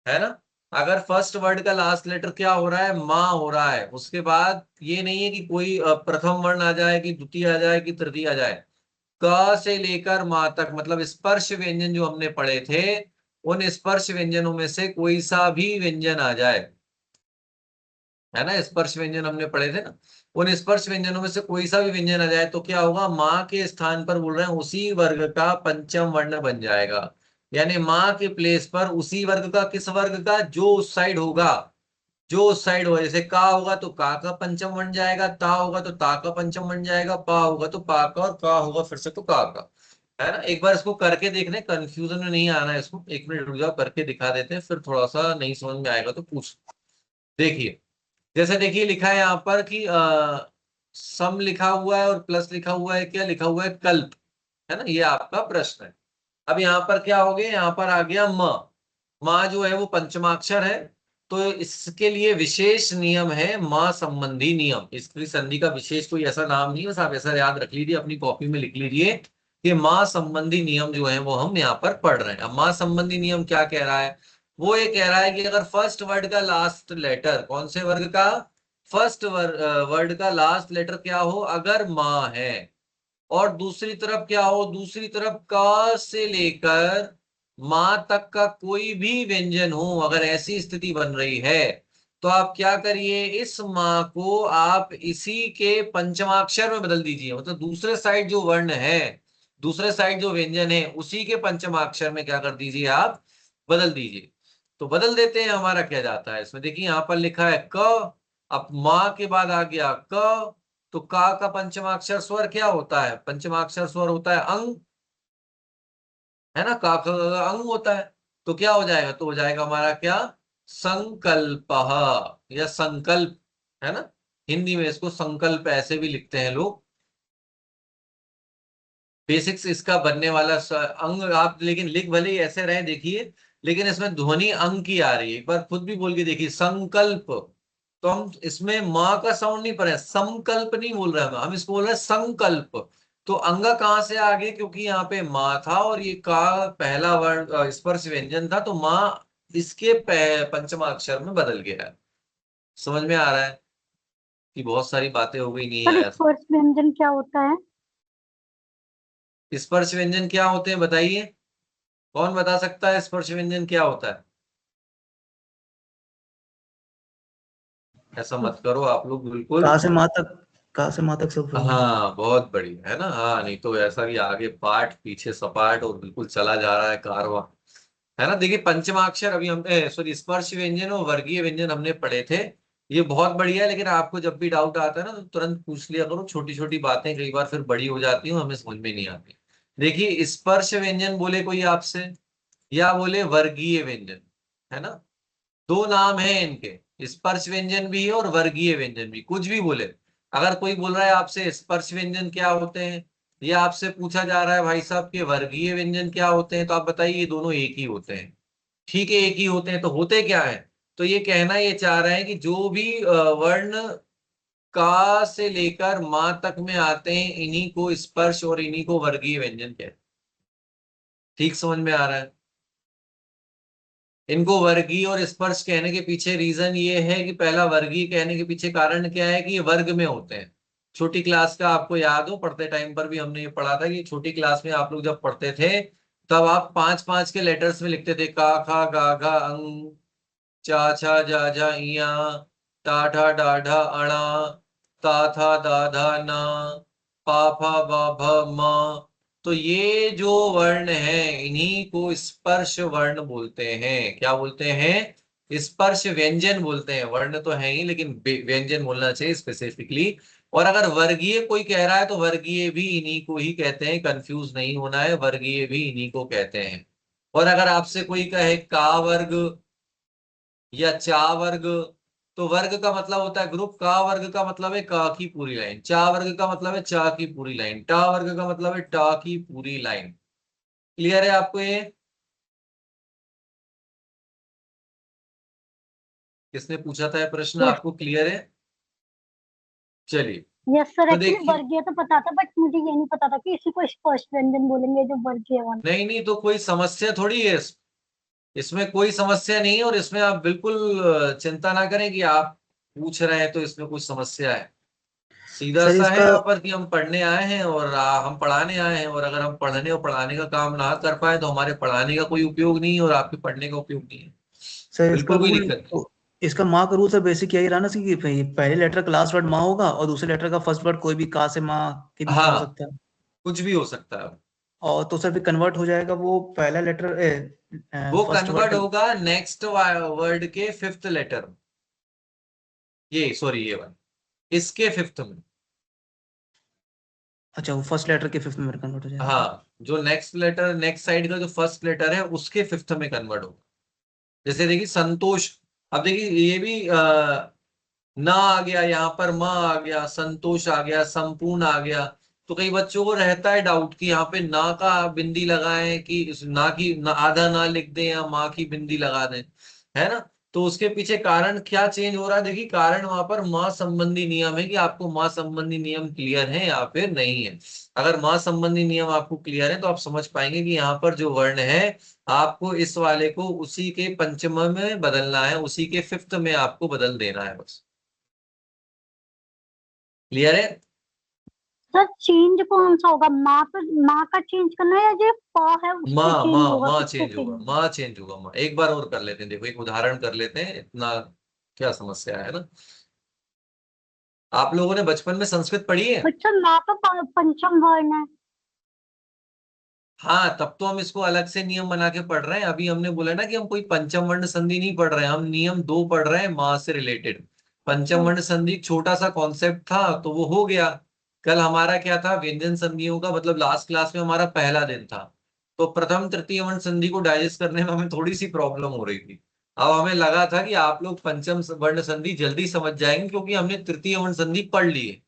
है ना? अगर फर्स्ट वर्ड का लास्ट लेटर क्या हो रहा है, माँ हो रहा है, उसके बाद ये नहीं है कि कोई प्रथम वर्ण आ जाए कि द्वितीय आ जाए कि तृतीय आ जाए, क से लेकर माँ तक, मतलब स्पर्श व्यंजन जो हमने पढ़े थे, उन स्पर्श व्यंजनों में से कोई सा भी व्यंजन आ जाए, है ना? स्पर्श व्यंजन हमने पढ़े थे ना, उन स्पर्श व्यंजनों में से कोई सा भी व्यंजन आ जाए तो क्या होगा, माँ के स्थान पर बोल रहे हैं उसी वर्ग का पंचम वर्ण बन जाएगा। यानी माँ के प्लेस पर उसी वर्ग का, किस वर्ग का, जो उस साइड होगा, जो उस साइड होगा, जैसे का होगा तो का पंचम बन जाएगा, ता होगा तो ता का पंचम बन जाएगा, पा होगा तो पा का, और का होगा फिर से तो का। है ना? एक बार इसको करके देखने, कंफ्यूजन में नहीं आना है इसको, एक मिनट रुक जाओ, करके दिखा देते हैं, फिर थोड़ा सा नहीं समझ में आएगा तो पूछ। देखिए, जैसे देखिए लिखा है यहाँ पर कि सम लिखा हुआ है और प्लस लिखा हुआ है, क्या लिखा हुआ है, कल्प, है ना? ये आपका प्रश्न है। अब यहाँ पर क्या हो गया, यहाँ पर आ गया म। माँ जो है वो पंचमाक्षर है, तो इसके लिए विशेष नियम है माँ संबंधी नियम। इसकी संधि का विशेष कोई ऐसा नाम नहीं है, बस आप ऐसा याद रख लीजिए, अपनी कॉपी में लिख लीजिए कि माँ संबंधी नियम जो है वो हम यहाँ पर पढ़ रहे हैं। अब माँ संबंधी नियम क्या कह रहा है, वो ये कह रहा है कि अगर फर्स्ट वर्ड का लास्ट लेटर, कौन से वर्ग का, फर्स्ट वर्ड का लास्ट लेटर क्या हो, अगर माँ है, और दूसरी तरफ क्या हो, दूसरी तरफ का से लेकर माँ तक का कोई भी व्यंजन हो, अगर ऐसी स्थिति बन रही है, तो आप क्या करिए, इस माँ को आप इसी के पंचमाक्षर में बदल दीजिए। मतलब दूसरे साइड जो वर्ण है, दूसरे साइड जो व्यंजन है, उसी के पंचमाक्षर में क्या कर दीजिए, आप बदल दीजिए। तो बदल देते हैं, हमारा क्या जाता है इसमें, देखिए यहाँ पर लिखा है क, अब माँ के बाद आ गया क, तो का पंचमाक्षर स्वर क्या होता है, पंचमाक्षर स्वर होता है अंग, है ना? का अंग होता है, तो क्या हो जाएगा, तो हो जाएगा हमारा क्या, संकल्प, या संकल्प, है ना? हिंदी में इसको संकल्प ऐसे भी लिखते हैं लोग। बेसिक्स इसका बनने वाला अंग, आप लेकिन लिख भले ही ऐसे रहे देखिए, लेकिन इसमें ध्वनि अंग की आ रही है, एक बार खुद भी बोल के देखिए, संकल्प। तो हम इसमें माँ का साउंड नहीं पढ़े, संकल्प नहीं बोल रहे हम इसको बोल रहे हैं संकल्प। तो अंगा कहाँ से आ गए, क्योंकि यहाँ पे माँ था और ये का पहला वर्ण स्पर्श व्यंजन था, तो माँ इसके पंचमा अक्षर में बदल गया है। समझ में आ रहा है कि बहुत सारी बातें हो गई, नहीं सर आया? स्पर्श व्यंजन क्या होता है? स्पर्श व्यंजन क्या होते हैं बताइए, कौन बता सकता है स्पर्श व्यंजन क्या होता है? ऐसा मत करो आप लोग बिल्कुल। का से माँ तक सब बोलना है। हाँ बहुत बढ़िया, है ना? हाँ, नहीं तो ऐसा भी आगे पाठ पीछे सपाट और बिल्कुल चला जा रहा है कारवां, है ना? देखिए पंचमाक्षर अभी हमने, सॉरी, स्पर्श व्यंजन और वर्गीय व्यंजन हमने पढ़े थे, ये बहुत बढ़िया है। लेकिन आपको जब भी डाउट आता है ना, तो तुरंत पूछ लिया करो, छोटी छोटी बातें कई बार फिर बड़ी हो जाती हूँ, हमें समझ में नहीं आती। देखिए स्पर्श व्यंजन बोले कोई आपसे, या बोले वर्गीय व्यंजन, है ना? दो नाम है इनके, स्पर्श व्यंजन भी है और वर्गीय व्यंजन भी, कुछ भी बोले। अगर कोई बोल रहा है आपसे स्पर्श व्यंजन क्या होते हैं, या आपसे पूछा जा रहा है भाई साहब के वर्गीय व्यंजन क्या होते हैं, तो आप बताइए ये दोनों एक ही होते हैं। ठीक है, एक ही होते हैं, तो होते क्या है, तो ये कहना ये चाह रहे हैं कि जो भी वर्ण का से लेकर माँ तक में आते हैं, इन्हीं को स्पर्श और इन्हीं को वर्गीय व्यंजन कहते हैं। ठीक समझ में आ रहा है? इनको वर्गीय और स्पर्श कहने के पीछे रीजन ये है कि पहला वर्गीय कहने के पीछे कारण क्या है कि ये वर्ग में होते हैं। छोटी क्लास का आपको याद हो, पढ़ते टाइम पर भी हमने ये पढ़ा था कि छोटी क्लास में आप लोग जब पढ़ते थे तब आप 5-5 के लेटर्स में लिखते थे, का खा गा घा अंग, चा छा जा झा इया, टा ठा डा ढा अणा, ता था दा धा ना, पा फा बा भ म। तो ये जो वर्ण है इन्हीं को स्पर्श वर्ण बोलते हैं। क्या बोलते हैं? स्पर्श व्यंजन बोलते हैं। वर्ण तो है ही लेकिन व्यंजन बोलना चाहिए स्पेसिफिकली। और अगर वर्गीय कोई कह रहा है तो वर्गीय भी इन्हीं को ही कहते हैं, कंफ्यूज नहीं होना है, वर्गीय भी इन्हीं को कहते हैं। और अगर आपसे कोई कहे का वर्ग या चा वर्ग, तो वर्ग का मतलब होता है ग्रुप, का वर्ग का मतलब है का की पूरी लाइन, चा वर्ग का मतलब है चा की पूरी लाइन, टा वर्ग का मतलब है टा की पूरी लाइन। क्लियर है आपको ये? किसने पूछा था ये प्रश्न? यस आपको क्लियर है? चलिए, यस सर, तो एक्चुअली देखिए, वर्गीय तो पता था बट मुझे ये नहीं पता था कि इसी को स्पर्श व्यंजन बोलेंगे जो वर्गीय वाला। नहीं नहीं, तो कोई समस्या थोड़ी है इसमें कोई समस्या नहीं है। और इसमें आप बिल्कुल चिंता ना करें कि आप पूछ रहे हैं तो इसमें कुछ समस्या है। सीधा सर सा है इसका यहाँ पर कि हम पढ़ने आए हैं और हम पढ़ाने आए हैं, और अगर हम पढ़ने और पढ़ाने का काम ना कर पाए तो हमारे पढ़ाने का कोई उपयोग नहीं है और आपके पढ़ने का उपयोग नहीं है। सर इसका बिल्कुल कोई रूल दिक्कत नहीं। तो इसका माँ का रूल सर बेसिक यही रहा ना कि पहले लेटर का लास्ट वर्ड माँ होगा और दूसरे लेटर का फर्स्ट वर्ड कोई भी का से माँ के बीच में हो हाँ, सकता है। कुछ भी हो सकता है। और तो सर फिर कन्वर्ट हो जाएगा वो पहला लेटर वो फर्स्ट कन्वर्ट वर्ड। होगा नेक्स्ट वर्ड के फिफ्थ लेटर, ये सॉरी ये वाला, इसके फिफ्थ में। अच्छा, वो फर्स्ट लेटर के फिफ्थ में कन्वर्ट हो जाएगा। हाँ, जो नेक्स्ट लेटर, नेक्स्ट साइड का जो फर्स्ट लेटर है उसके फिफ्थ में कन्वर्ट होगा। जैसे देखिए संतोष, अब देखिए ये भी ना आ गया, यहाँ पर माँ आ गया, संतोष आ गया, संपूर्ण आ गया। तो कई बच्चों को रहता है डाउट कि यहाँ पे ना का बिंदी लगाएं कि ना की ना, आधा ना लिख दें या माँ की बिंदी लगा दें, है ना? तो उसके पीछे कारण क्या चेंज हो रहा है? देखिए कारण वहां पर माँ संबंधी नियम है कि आपको माँ संबंधी नियम क्लियर है या फिर नहीं है। अगर माँ संबंधी नियम आपको क्लियर है तो आप समझ पाएंगे कि यहाँ पर जो वर्ण है आपको इस वाले को उसी के पंचम में बदलना है, उसी के फिफ्थ में आपको बदल देना है बस। क्लियर है? सर चेंज कौन सा होगा? माँ पे माँ का चेंज करना है या जो प है उस पे माँ चेंज माँ होगा, माँ किस पे चेंज चेंज होगा, होगा? माँ चेंज होगा। माँ एक बार और कर लेते हैं, देखो एक उदाहरण कर लेते हैं, इतना क्या समस्या है ना। आप लोगों ने बचपन में संस्कृत पढ़ी है? बट सर माँ तो पंचम वर्ण है। हाँ, तब तो हम इसको अलग से नियम बना के पढ़ रहे हैं। अभी हमने बोला ना कि हम कोई पंचम वर्ण संधि नहीं पढ़ रहे हैं, हम नियम 2 पढ़ रहे हैं माँ से रिलेटेड। पंचम ओ, वर्ण संधि एक छोटा सा कॉन्सेप्ट था तो वो हो गया। कल हमारा क्या था? व्यंजन संधियों का, मतलब लास्ट क्लास में हमारा पहला दिन था। तो प्रथम तृतीय वर्ण संधि को डाइजेस्ट करने में हमें थोड़ी सी प्रॉब्लम हो रही थी। अब हमें लगा था कि आप लोग पंचम वर्ण संधि जल्दी समझ जाएंगे क्योंकि हमने तृतीय वर्ण संधि पढ़ ली है।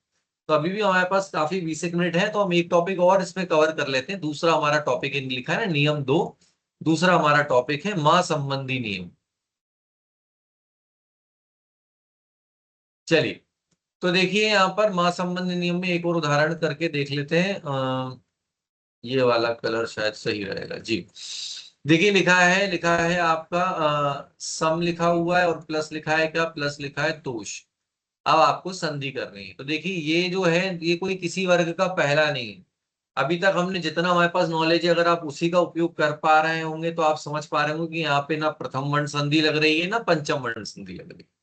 तो अभी भी हमारे पास काफी 20 मिनट है तो हम एक टॉपिक और इसमें कवर कर लेते हैं। दूसरा हमारा टॉपिक इन लिखा है ना नियम 2, दूसरा हमारा टॉपिक है माँ संबंधी नियम। चलिए, तो देखिए यहाँ पर माँ संबंधी नियम में एक और उदाहरण करके देख लेते हैं। ये वाला कलर शायद सही रहेगा जी। देखिए लिखा है आपका सम लिखा हुआ है और प्लस लिखा है, क्या प्लस लिखा है तोष। अब आपको संधि करनी है। तो देखिए ये जो है ये कोई किसी वर्ग का पहला नहीं है। अभी तक हमने जितना हमारे पास नॉलेज है अगर आप उसी का उपयोग कर पा रहे होंगे तो आप समझ पा रहे होंगे कि यहाँ पे ना प्रथम वर्ण संधि लग रही है ना पंचम वर्ण संधि लग रही है।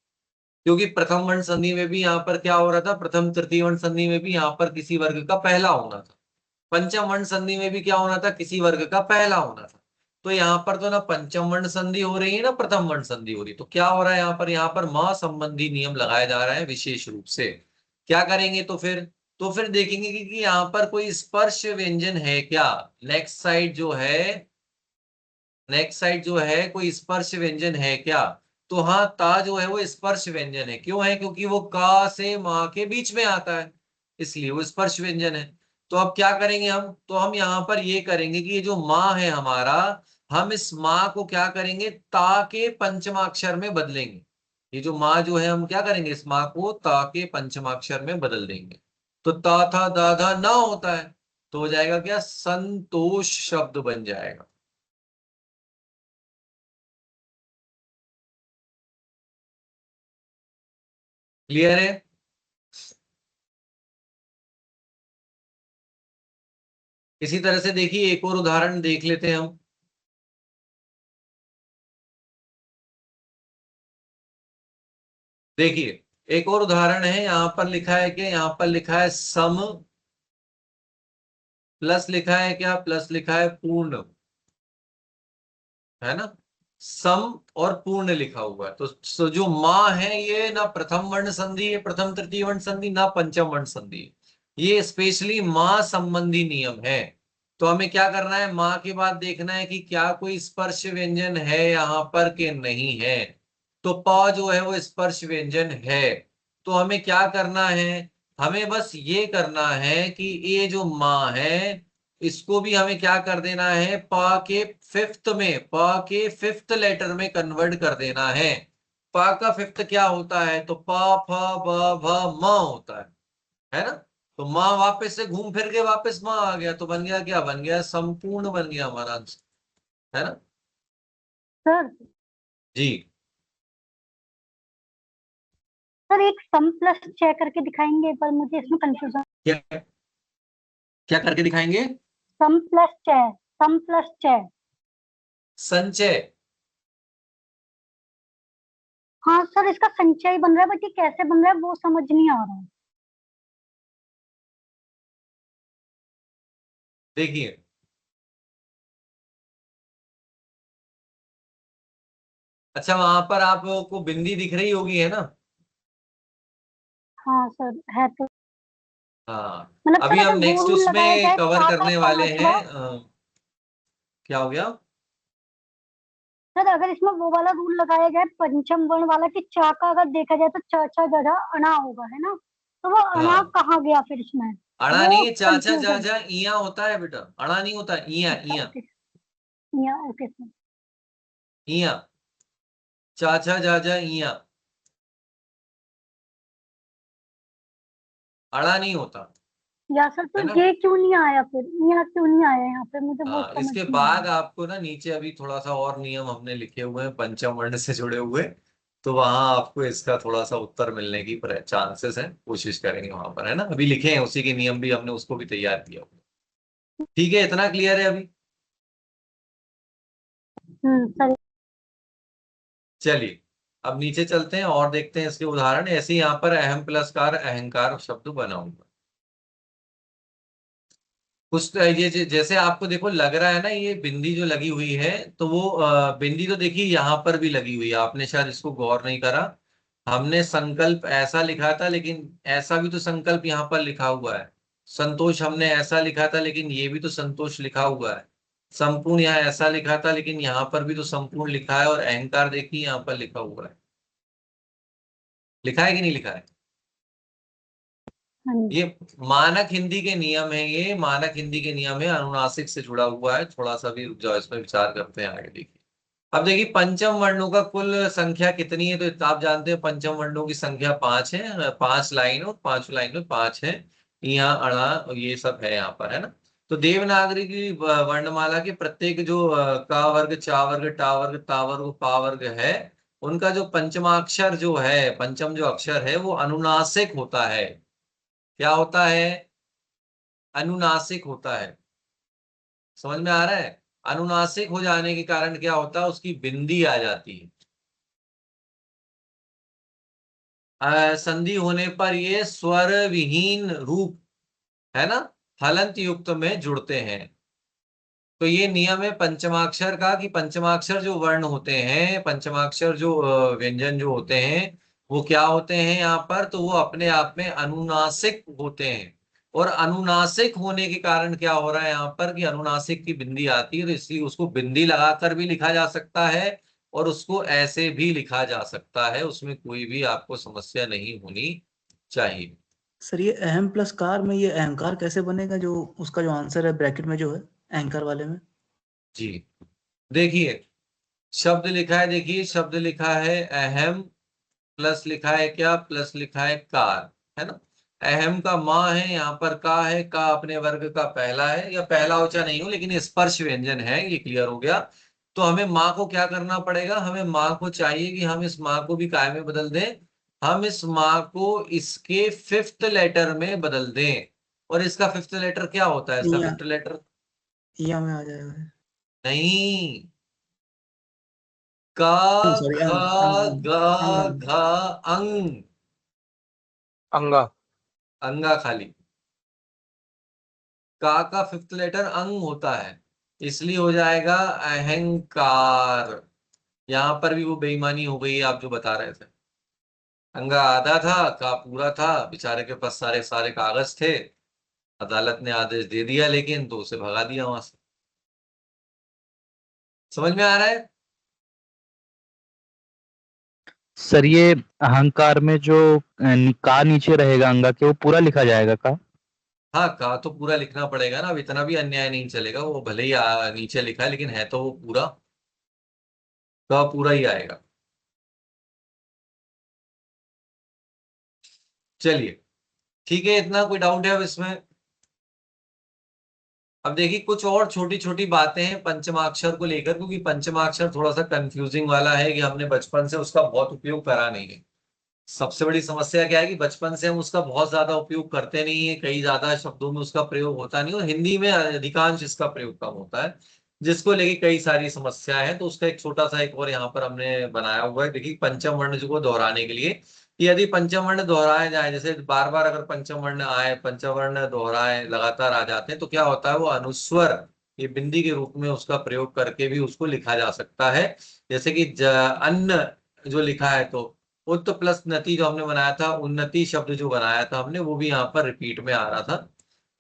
क्योंकि प्रथम वर्ण संधि में भी यहाँ पर क्या हो रहा था? प्रथम तृतीय वर्ण संधि में भी यहाँ पर किसी वर्ग का पहला होना था। पंचम वर्ण संधि में भी क्या होना था? किसी वर्ग का पहला होना था। तो यहाँ पर तो ना पंचम वर्ण संधि हो रही है ना प्रथम वर्ण संधि हो रही है। तो क्या हो रहा है यहाँ पर माँ संबंधी नियम लगाया जा रहा है विशेष रूप से। क्या करेंगे तो फिर देखेंगे कि यहाँ पर कोई स्पर्श व्यंजन है क्या। नेक्स्ट साइड जो है नेक्स्ट साइड जो है कोई स्पर्श व्यंजन है क्या? तो हाँ, ता जो है वो स्पर्श व्यंजन है। क्यों है? क्योंकि वो का से माँ के बीच में आता है, इसलिए वो स्पर्श व्यंजन है। तो अब क्या करेंगे हम? तो हम यहाँ पर ये करेंगे कि ये जो माँ है हमारा, हम इस माँ को क्या करेंगे? ता के पंचमाक्षर में बदलेंगे। ये जो माँ जो है हम क्या करेंगे? इस माँ को ता के पंचमाक्षर में बदल देंगे। तो ता था दाधा ना होता है, तो हो जाएगा क्या? संतोष शब्द बन जाएगा। क्लियर है? इसी तरह से देखिए एक और उदाहरण देख लेते हैं हम। देखिए एक और उदाहरण है, यहां पर लिखा है कि यहां पर लिखा है सम प्लस लिखा है क्या, प्लस लिखा है पूर्ण, है ना, सम और पूर्ण लिखा हुआ है। तो जो माँ है ये ना प्रथम वर्ण संधि है, प्रथम तृतीय वर्ण संधि, ना पंचम वर्ण संधि है। ये स्पेशली माँ संबंधी नियम है। तो हमें क्या करना है, माँ के बाद देखना है कि क्या कोई स्पर्श व्यंजन है यहां पर कि नहीं है। तो प जो है वो स्पर्श व्यंजन है। तो हमें क्या करना है, हमें बस ये करना है कि ये जो माँ है इसको भी हमें क्या कर देना है, प के फिफ्थ लेटर में कन्वर्ट कर देना है। प का फिफ्थ क्या होता है, तो प फ ब भ म होता है ना। तो माँ वापस से घूम फिर के वापस माँ आ गया, तो बन गया क्या, बन गया संपूर्ण, बन गया हमारा आंसर, है ना। सर जी सर एक सम प्लस चेक करके दिखाएंगे, पर मुझे इसमें कंफ्यूजन। क्या, क्या करके दिखाएंगे, सम प्लस चेक, सम प्लस चेक। संचय। हाँ सर, इसका संचय बन रहा है, बट ये कैसे बन रहा है वो समझ नहीं आ रहा है। देखिए अच्छा वहां पर आपको बिंदी दिख रही होगी, है ना। हाँ सर है तो। हाँ मतलब सर अभी हम अगर वो नेक्स्ट रूल लगाया उसमें जाए, कवर चाका करने वाले पांचवा। हैं क्या हो गया। सर अगर इसमें वो वाला रूल लगाया जाए पंचम वर्ण वाला, कि चा का अगर देखा जाए तो चा जगह अणा होगा, है ना, तो वो अणा हाँ कहाँ गया फिर इसमें? अड़ा वो नहीं है, चाचा कंफ्यूजन। जाजा इया होता है बेटा, अड़ा नहीं होता, इया अच्छा इया ओके। या ओके सर। इया, चाचा जाजा इया, अड़ा नहीं होता, या सर तो है ना। ये क्यों नहीं आया फिर, यहाँ क्यों नहीं आया यहाँ पे, मुझे वो हाँ समझ इसके नहीं आ बाद रहा। आपको ना नीचे अभी थोड़ा सा और नियम हमने लिखे हुए हैं पंचम वर्ण से जुड़े हुए, तो वहां आपको इसका थोड़ा सा उत्तर मिलने की चांसेस हैं, कोशिश करेंगे वहां पर, है ना। अभी लिखे हैं उसी के नियम भी, हमने उसको भी तैयार किया हुआ है। ठीक है, इतना क्लियर है अभी। सर। चलिए अब नीचे चलते हैं और देखते हैं इसके उदाहरण। ऐसे ही यहाँ पर अहम प्लस कार अहंकार शब्द बना हुआ कुछ ये जैसे आपको देखो लग रहा है ना, ये बिंदी जो लगी हुई है, तो वो बिंदी तो देखिए यहाँ पर भी लगी हुई है, आपने शायद इसको गौर नहीं करा। हमने संकल्प ऐसा लिखा था, लेकिन ऐसा भी तो संकल्प यहाँ पर लिखा हुआ है। संतोष हमने ऐसा लिखा था, लेकिन ये भी तो संतोष लिखा हुआ है। संपूर्ण यहाँ ऐसा लिखा था, लेकिन यहाँ पर भी तो संपूर्ण लिखा है। और अहंकार देखिए यहाँ पर लिखा हुआ है, लिखा है कि नहीं लिखा है। हाँ जी। ये मानक हिंदी के नियम है, ये मानक हिंदी के नियम है, अनुनासिक से जुड़ा हुआ है। थोड़ा सा भी रुक जाओ, इसमें विचार करते हैं आगे। देखिए अब देखिए पंचम वर्णों का कुल संख्या कितनी है, तो आप जानते हैं पंचम वर्णों की संख्या 5 है, 5 लाइन और 5 लाइन में 5 है। यहाँ अणा और ये सब है यहाँ पर, है ना। तो देवनागरी की वर्णमाला के प्रत्येक जो का वर्ग, चा वर्ग, टा वर्ग, ता वर्ग, पा वर्ग है, उनका जो पंचमाक्षर जो है, पंचम जो अक्षर है वो अनुनासिक होता है। क्या होता है, अनुनासिक होता है। समझ में आ रहा है। अनुनासिक हो जाने के कारण क्या होता है, उसकी बिंदी आ जाती है। संधि होने पर ये स्वर विहीन रूप, है ना, हलंत युक्त में जुड़ते हैं। तो ये नियम है पंचमाक्षर का, कि पंचमाक्षर जो वर्ण होते हैं, पंचमाक्षर जो व्यंजन जो होते हैं, वो क्या होते हैं यहाँ पर, तो वो अपने आप में अनुनासिक होते हैं। और अनुनासिक होने के कारण क्या हो रहा है यहाँ पर, कि अनुनासिक की बिंदी आती है, तो इसलिए उसको बिंदी लगाकर भी लिखा जा सकता है और उसको ऐसे भी लिखा जा सकता है, उसमें कोई भी आपको समस्या नहीं होनी चाहिए। सर ये अहम प्लस कार में ये अहंकार कैसे बनेगा, जो उसका जो आंसर है ब्रैकेट में जो है एंकर वाले में। जी देखिए शब्द लिखा है, देखिए शब्द लिखा है अहम, प्लस लिखा है क्या, प्लस लिखा है कार, है ना। अहम का माँ है, यहाँ पर का है, का अपने वर्ग का पहला है, या पहला उच्चा नहीं हो लेकिन स्पर्श व्यंजन है, ये क्लियर हो गया। तो हमें माँ को क्या करना पड़ेगा, हमें माँ को चाहिए कि हम इस माँ को भी काय में बदल दें, हम इस माँ को इसके 5th लेटर में बदल दें। और इसका 5th लेटर क्या होता है? इसका या 5th लेटर या में आ जाएगा। नहीं, का, सॉरी, ख, अंग अंग अंग ग, अंग अंग। घ, अंग। अंगा। अंगा खाली। का 5th लेटर अंग होता है, इसलिए हो जाएगा अहंकार। यहां पर भी वो बेईमानी हो गई आप जो बता रहे थे। अंगा आधा था, का पूरा था, बेचारे के पास सारे सारे कागज थे। अदालत ने आदेश दे दिया लेकिन, तो उसे भगा दिया वहां से। समझ में आ रहा है? सर ये अहंकार में जो का नीचे रहेगा अंगा के, वो पूरा लिखा जाएगा का? हाँ, का तो पूरा लिखना पड़ेगा ना। अब इतना भी अन्याय नहीं चलेगा। वो भले ही नीचे लिखा है लेकिन है तो वो पूरा, का पूरा ही आएगा। चलिए, ठीक है। इतना कोई डाउट है अब इसमें? अब देखिए, कुछ और छोटी छोटी बातें हैं पंचमाक्षर को लेकर, क्योंकि पंचमाक्षर थोड़ा सा कंफ्यूजिंग वाला है कि हमने बचपन से उसका बहुत उपयोग करा नहीं है। सबसे बड़ी समस्या क्या है कि बचपन से हम उसका बहुत ज्यादा उपयोग करते नहीं है, कई ज्यादा शब्दों में उसका प्रयोग होता नहीं, और हिंदी में अधिकांश इसका प्रयोग कम होता है, जिसको लेके कई सारी समस्याएं हैं। तो उसका एक छोटा सा एक और यहाँ पर हमने बनाया हुआ है। देखिए, पंचम वर्ण को दोहराने के लिए, कि यदि पंचम वर्ण दोहराए जाए, जैसे बार बार अगर पंचम वर्ण आए, पंचम वर्ण दोहराए लगातार आ जाते हैं, तो क्या होता है, वो अनुस्वर, ये बिंदी के रूप में उसका प्रयोग करके भी उसको लिखा जा सकता है। जैसे कि अन्न जो लिखा है, तो उत प्लस नति जो हमने बनाया था, उन्नति शब्द जो बनाया था हमने, वो भी यहाँ पर रिपीट में आ रहा था,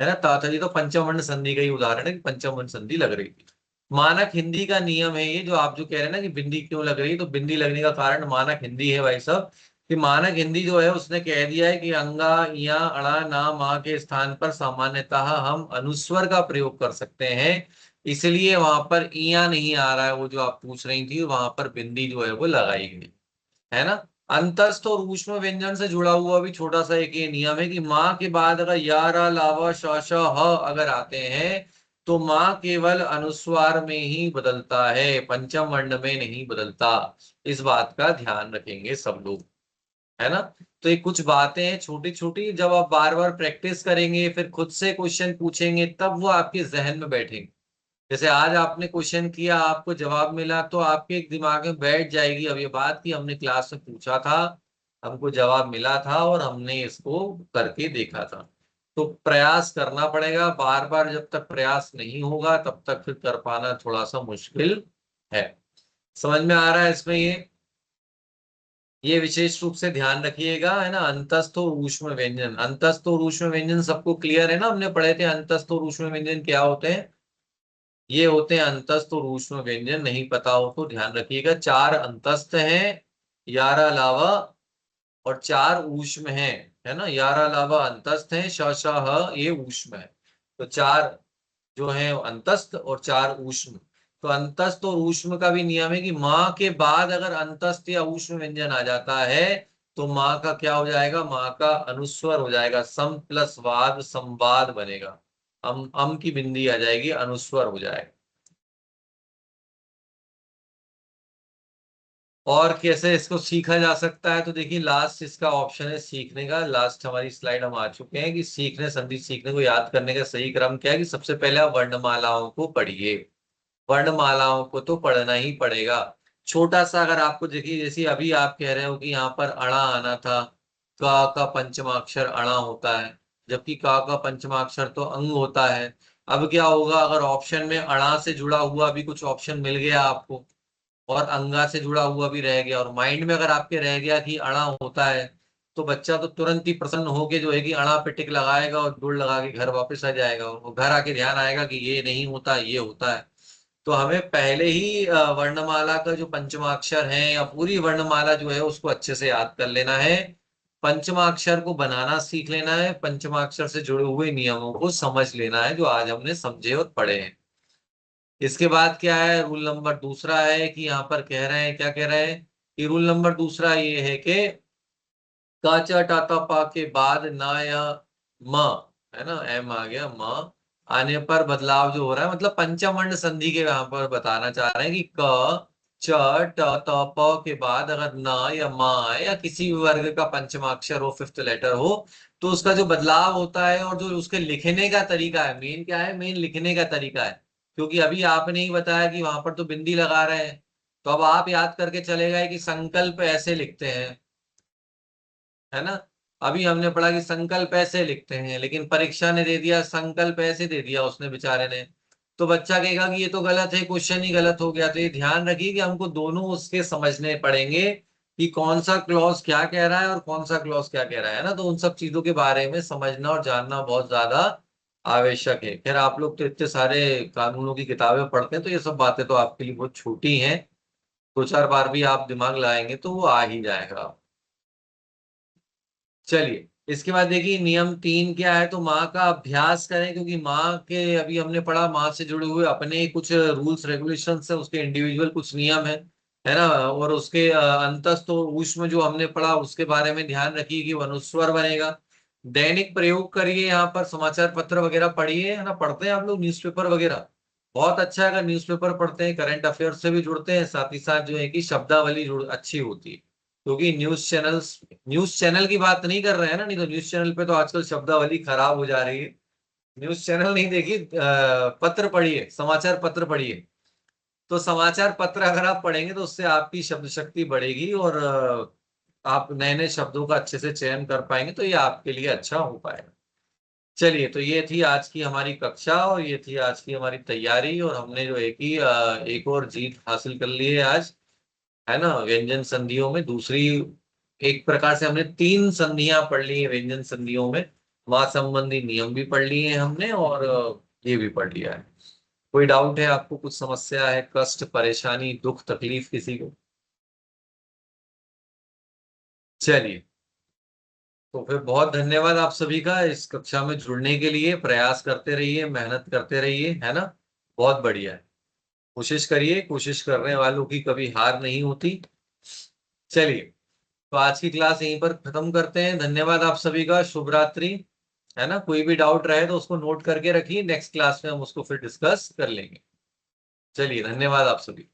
है ना। ताता जी तो पंचम वर्ण संधि का ही उदाहरण है कि पंचम वर्ण संधि लग रही थी। मानक हिंदी का नियम है ये, जो आप जो कह रहे हैं ना कि बिंदी क्यों लग रही है, तो बिंदी लगने का कारण मानक हिंदी है भाई साहब। कि मानक हिंदी जो है उसने कह दिया है कि अंगा, या, अड़ा, ना, मा के स्थान पर सामान्यतः हम अनुस्वर का प्रयोग कर सकते हैं। इसलिए वहां पर इया नहीं आ रहा है, वो जो आप पूछ रही थी, वहां पर बिंदी जो है वो लगाई गई, है ना। अंतस्थ और ऊष्म व्यंजन से जुड़ा हुआ भी छोटा सा एक ये नियम है कि माँ के बाद अगर या, रा, लावा, श, श, ह अगर आते हैं, तो माँ केवल अनुस्वार में ही बदलता है, पंचम वर्ण में नहीं बदलता। इस बात का ध्यान रखेंगे सब लोग, है ना। तो ये कुछ बातें हैं छोटी छोटी, जब आप बार बार प्रैक्टिस करेंगे, फिर खुद से क्वेश्चन पूछेंगे, तब वो आपके जहन में बैठेंगे। जैसे आज आपने क्वेश्चन किया, आपको जवाब मिला, तो आपके एक दिमाग में बैठ जाएगी अब ये बात कि हमने क्लास में पूछा था, हमको जवाब मिला था और हमने इसको करके देखा था। तो प्रयास करना पड़ेगा बार बार। जब तक प्रयास नहीं होगा तब तक फिर कर पाना थोड़ा सा मुश्किल है। समझ में आ रहा है इसमें? ये विशेष रूप से ध्यान रखिएगा, है ना। अंतस्थ और ऊष्म व्यंजन, अंतस्थ और ऊष्म व्यंजन सबको क्लियर है ना? हमने पढ़े थे अंतस्थ और ऊष्म व्यंजन क्या होते हैं। ये होते हैं अंतस्थ और ऊष्म व्यंजन। नहीं पता हो तो ध्यान रखिएगा, 4 अंतस्थ हैं, 11 लावा, और 4 ऊष्म हैं, है ना। 11 लावा अंतस्थ हैं, श, श, ह ये ऊष्म है। तो 4 जो है अंतस्थ और 4 ऊष्म। तो अंतस्थ और ऊष्म का भी नियम है कि माँ के बाद अगर अंतस्थ या ऊष्म व्यंजन आ जाता है, तो माँ का क्या हो जाएगा, माँ का अनुस्वर हो जाएगा, सम प्लस वाद संवाद बनेगा। अम की बिंदी आ जाएगी, अनुस्वर हो जाएगा। और कैसे इसको सीखा जा सकता है, तो देखिए लास्ट इसका ऑप्शन है सीखने का। लास्ट हमारी स्लाइड हम आ चुके हैं कि सीखने, संधि सीखने को याद करने का सही क्रम क्या है, कि सबसे पहले आप वर्णमालाओं को पढ़िए। वर्णमालाओं को तो पढ़ना ही पड़ेगा। छोटा सा अगर आपको देखिए, जैसे अभी आप कह रहे हो कि यहाँ पर अणा आना था, का पंचमाक्षर अणा होता है, जबकि का पंचमाक्षर तो अंग होता है। अब क्या होगा अगर ऑप्शन में अणा से जुड़ा हुआ भी कुछ ऑप्शन मिल गया आपको, और अंगा से जुड़ा हुआ भी रह गया, और माइंड में अगर आपके रह गया कि अणा होता है, तो बच्चा तो तुरंत ही प्रसन्न होके जो है कि अणा पे टिक लगाएगा और दौड़ लगा के घर वापस आ जाएगा, और घर आके ध्यान आएगा कि ये नहीं होता, ये होता है। तो हमें पहले ही वर्णमाला का जो पंचमाक्षर है या पूरी वर्णमाला जो है उसको अच्छे से याद कर लेना है। पंचमाक्षर को बनाना सीख लेना है, पंचमाक्षर से जुड़े हुए नियमों को समझ लेना है, जो आज हमने समझे और पढ़े हैं। इसके बाद क्या है, रूल नंबर दूसरा है कि यहाँ पर कह रहे हैं, क्या कह रहे हैं कि रूल नंबर दूसरा ये है कि काचा टाटा पा के बाद ना या म, है ना, एम आ गया, म आने पर बदलाव जो हो रहा है, मतलब पंचम वर्ण संधि के यहाँ पर बताना चाह रहे हैं कि क, च ट त प के बाद अगर न या मा या किसी भी वर्ग का पंचमाक्षर हो, फिफ्थ लेटर हो, तो उसका जो बदलाव होता है और जो उसके लिखने का तरीका है, मेन क्या है, मेन लिखने का तरीका है। क्योंकि अभी आपने ही बताया कि वहां पर तो बिंदी लगा रहे हैं, तो अब आप याद करके चले गए कि संकल्प ऐसे लिखते हैं, है ना। अभी हमने पढ़ा कि संकल्प ऐसे लिखते हैं, लेकिन परीक्षा ने दे दिया संकल्प ऐसे दे दिया उसने बेचारे ने, तो बच्चा कहेगा कि ये तो गलत है, क्वेश्चन ही गलत हो गया। तो ये ध्यान रखिए कि हमको दोनों उसके समझने पड़ेंगे कि कौन सा क्लॉज क्या कह रहा है और कौन सा क्लॉज क्या कह रहा है ना। तो उन सब चीजों के बारे में समझना और जानना बहुत ज्यादा आवश्यक है। खैर आप लोग तो इतने सारे कानूनों की किताबें पढ़ते हैं, तो ये सब बातें तो आपके लिए बहुत छोटी हैं, 2-4 बार भी आप दिमाग लगाएंगे तो वो आ ही जाएगा। चलिए, इसके बाद देखिए नियम 3 क्या है, तो माँ का अभ्यास करें, क्योंकि माँ के अभी हमने पढ़ा माँ से जुड़े हुए अपने कुछ रूल्स रेगुलेशंस है, उसके इंडिविजुअल कुछ नियम है ना। और उसके अंतस्थ तो ऊष्म जो हमने पढ़ा उसके बारे में ध्यान रखिए कि वो अनुस्वर बनेगा। दैनिक प्रयोग करिए, यहाँ पर समाचार पत्र वगैरह पढ़िए, है ना। पढ़ते हैं आप लोग न्यूज़पेपर वगैरह? बहुत अच्छा है अगर न्यूज़पेपर पढ़ते हैं, करंट अफेयर से भी जुड़ते हैं, साथ ही साथ जो है कि शब्दावली अच्छी होती है। क्योंकि न्यूज चैनल की बात नहीं कर रहे हैं ना, नहीं तो न्यूज चैनल पे तो आजकल शब्दावली खराब हो जा रही है। न्यूज चैनल नहीं देखिए, पत्र पढ़िए, समाचार पत्र पढ़िए। तो समाचार पत्र अगर आप पढ़ेंगे तो उससे आपकी शब्द शक्ति बढ़ेगी और आप नए नए शब्दों का अच्छे से चयन कर पाएंगे, तो ये आपके लिए अच्छा हो पाएगा। चलिए, तो ये थी आज की हमारी कक्षा और ये थी आज की हमारी तैयारी, और हमने जो है कि एक और जीत हासिल कर ली है आज, है ना। व्यंजन संधियों में दूसरी, एक प्रकार से हमने 3 संधियां पढ़ ली है व्यंजन संधियों में। माँ संबंधी नियम भी पढ़ लिए हैं हमने और ये भी पढ़ लिया है। कोई डाउट है आपको, कुछ समस्या है, कष्ट, परेशानी, दुख, तकलीफ किसी को? चलिए, तो फिर बहुत धन्यवाद आप सभी का इस कक्षा में जुड़ने के लिए। प्रयास करते रहिए, मेहनत करते रहिए, है ना। बहुत बढ़िया है। कोशिश करिए, कोशिश करने वालों की कभी हार नहीं होती। चलिए, तो आज की क्लास यहीं पर खत्म करते हैं। धन्यवाद आप सभी का, शुभ रात्रि, है ना। कोई भी डाउट रहे तो उसको नोट करके रखिए, नेक्स्ट क्लास में हम उसको फिर डिस्कस कर लेंगे। चलिए, धन्यवाद आप सभी।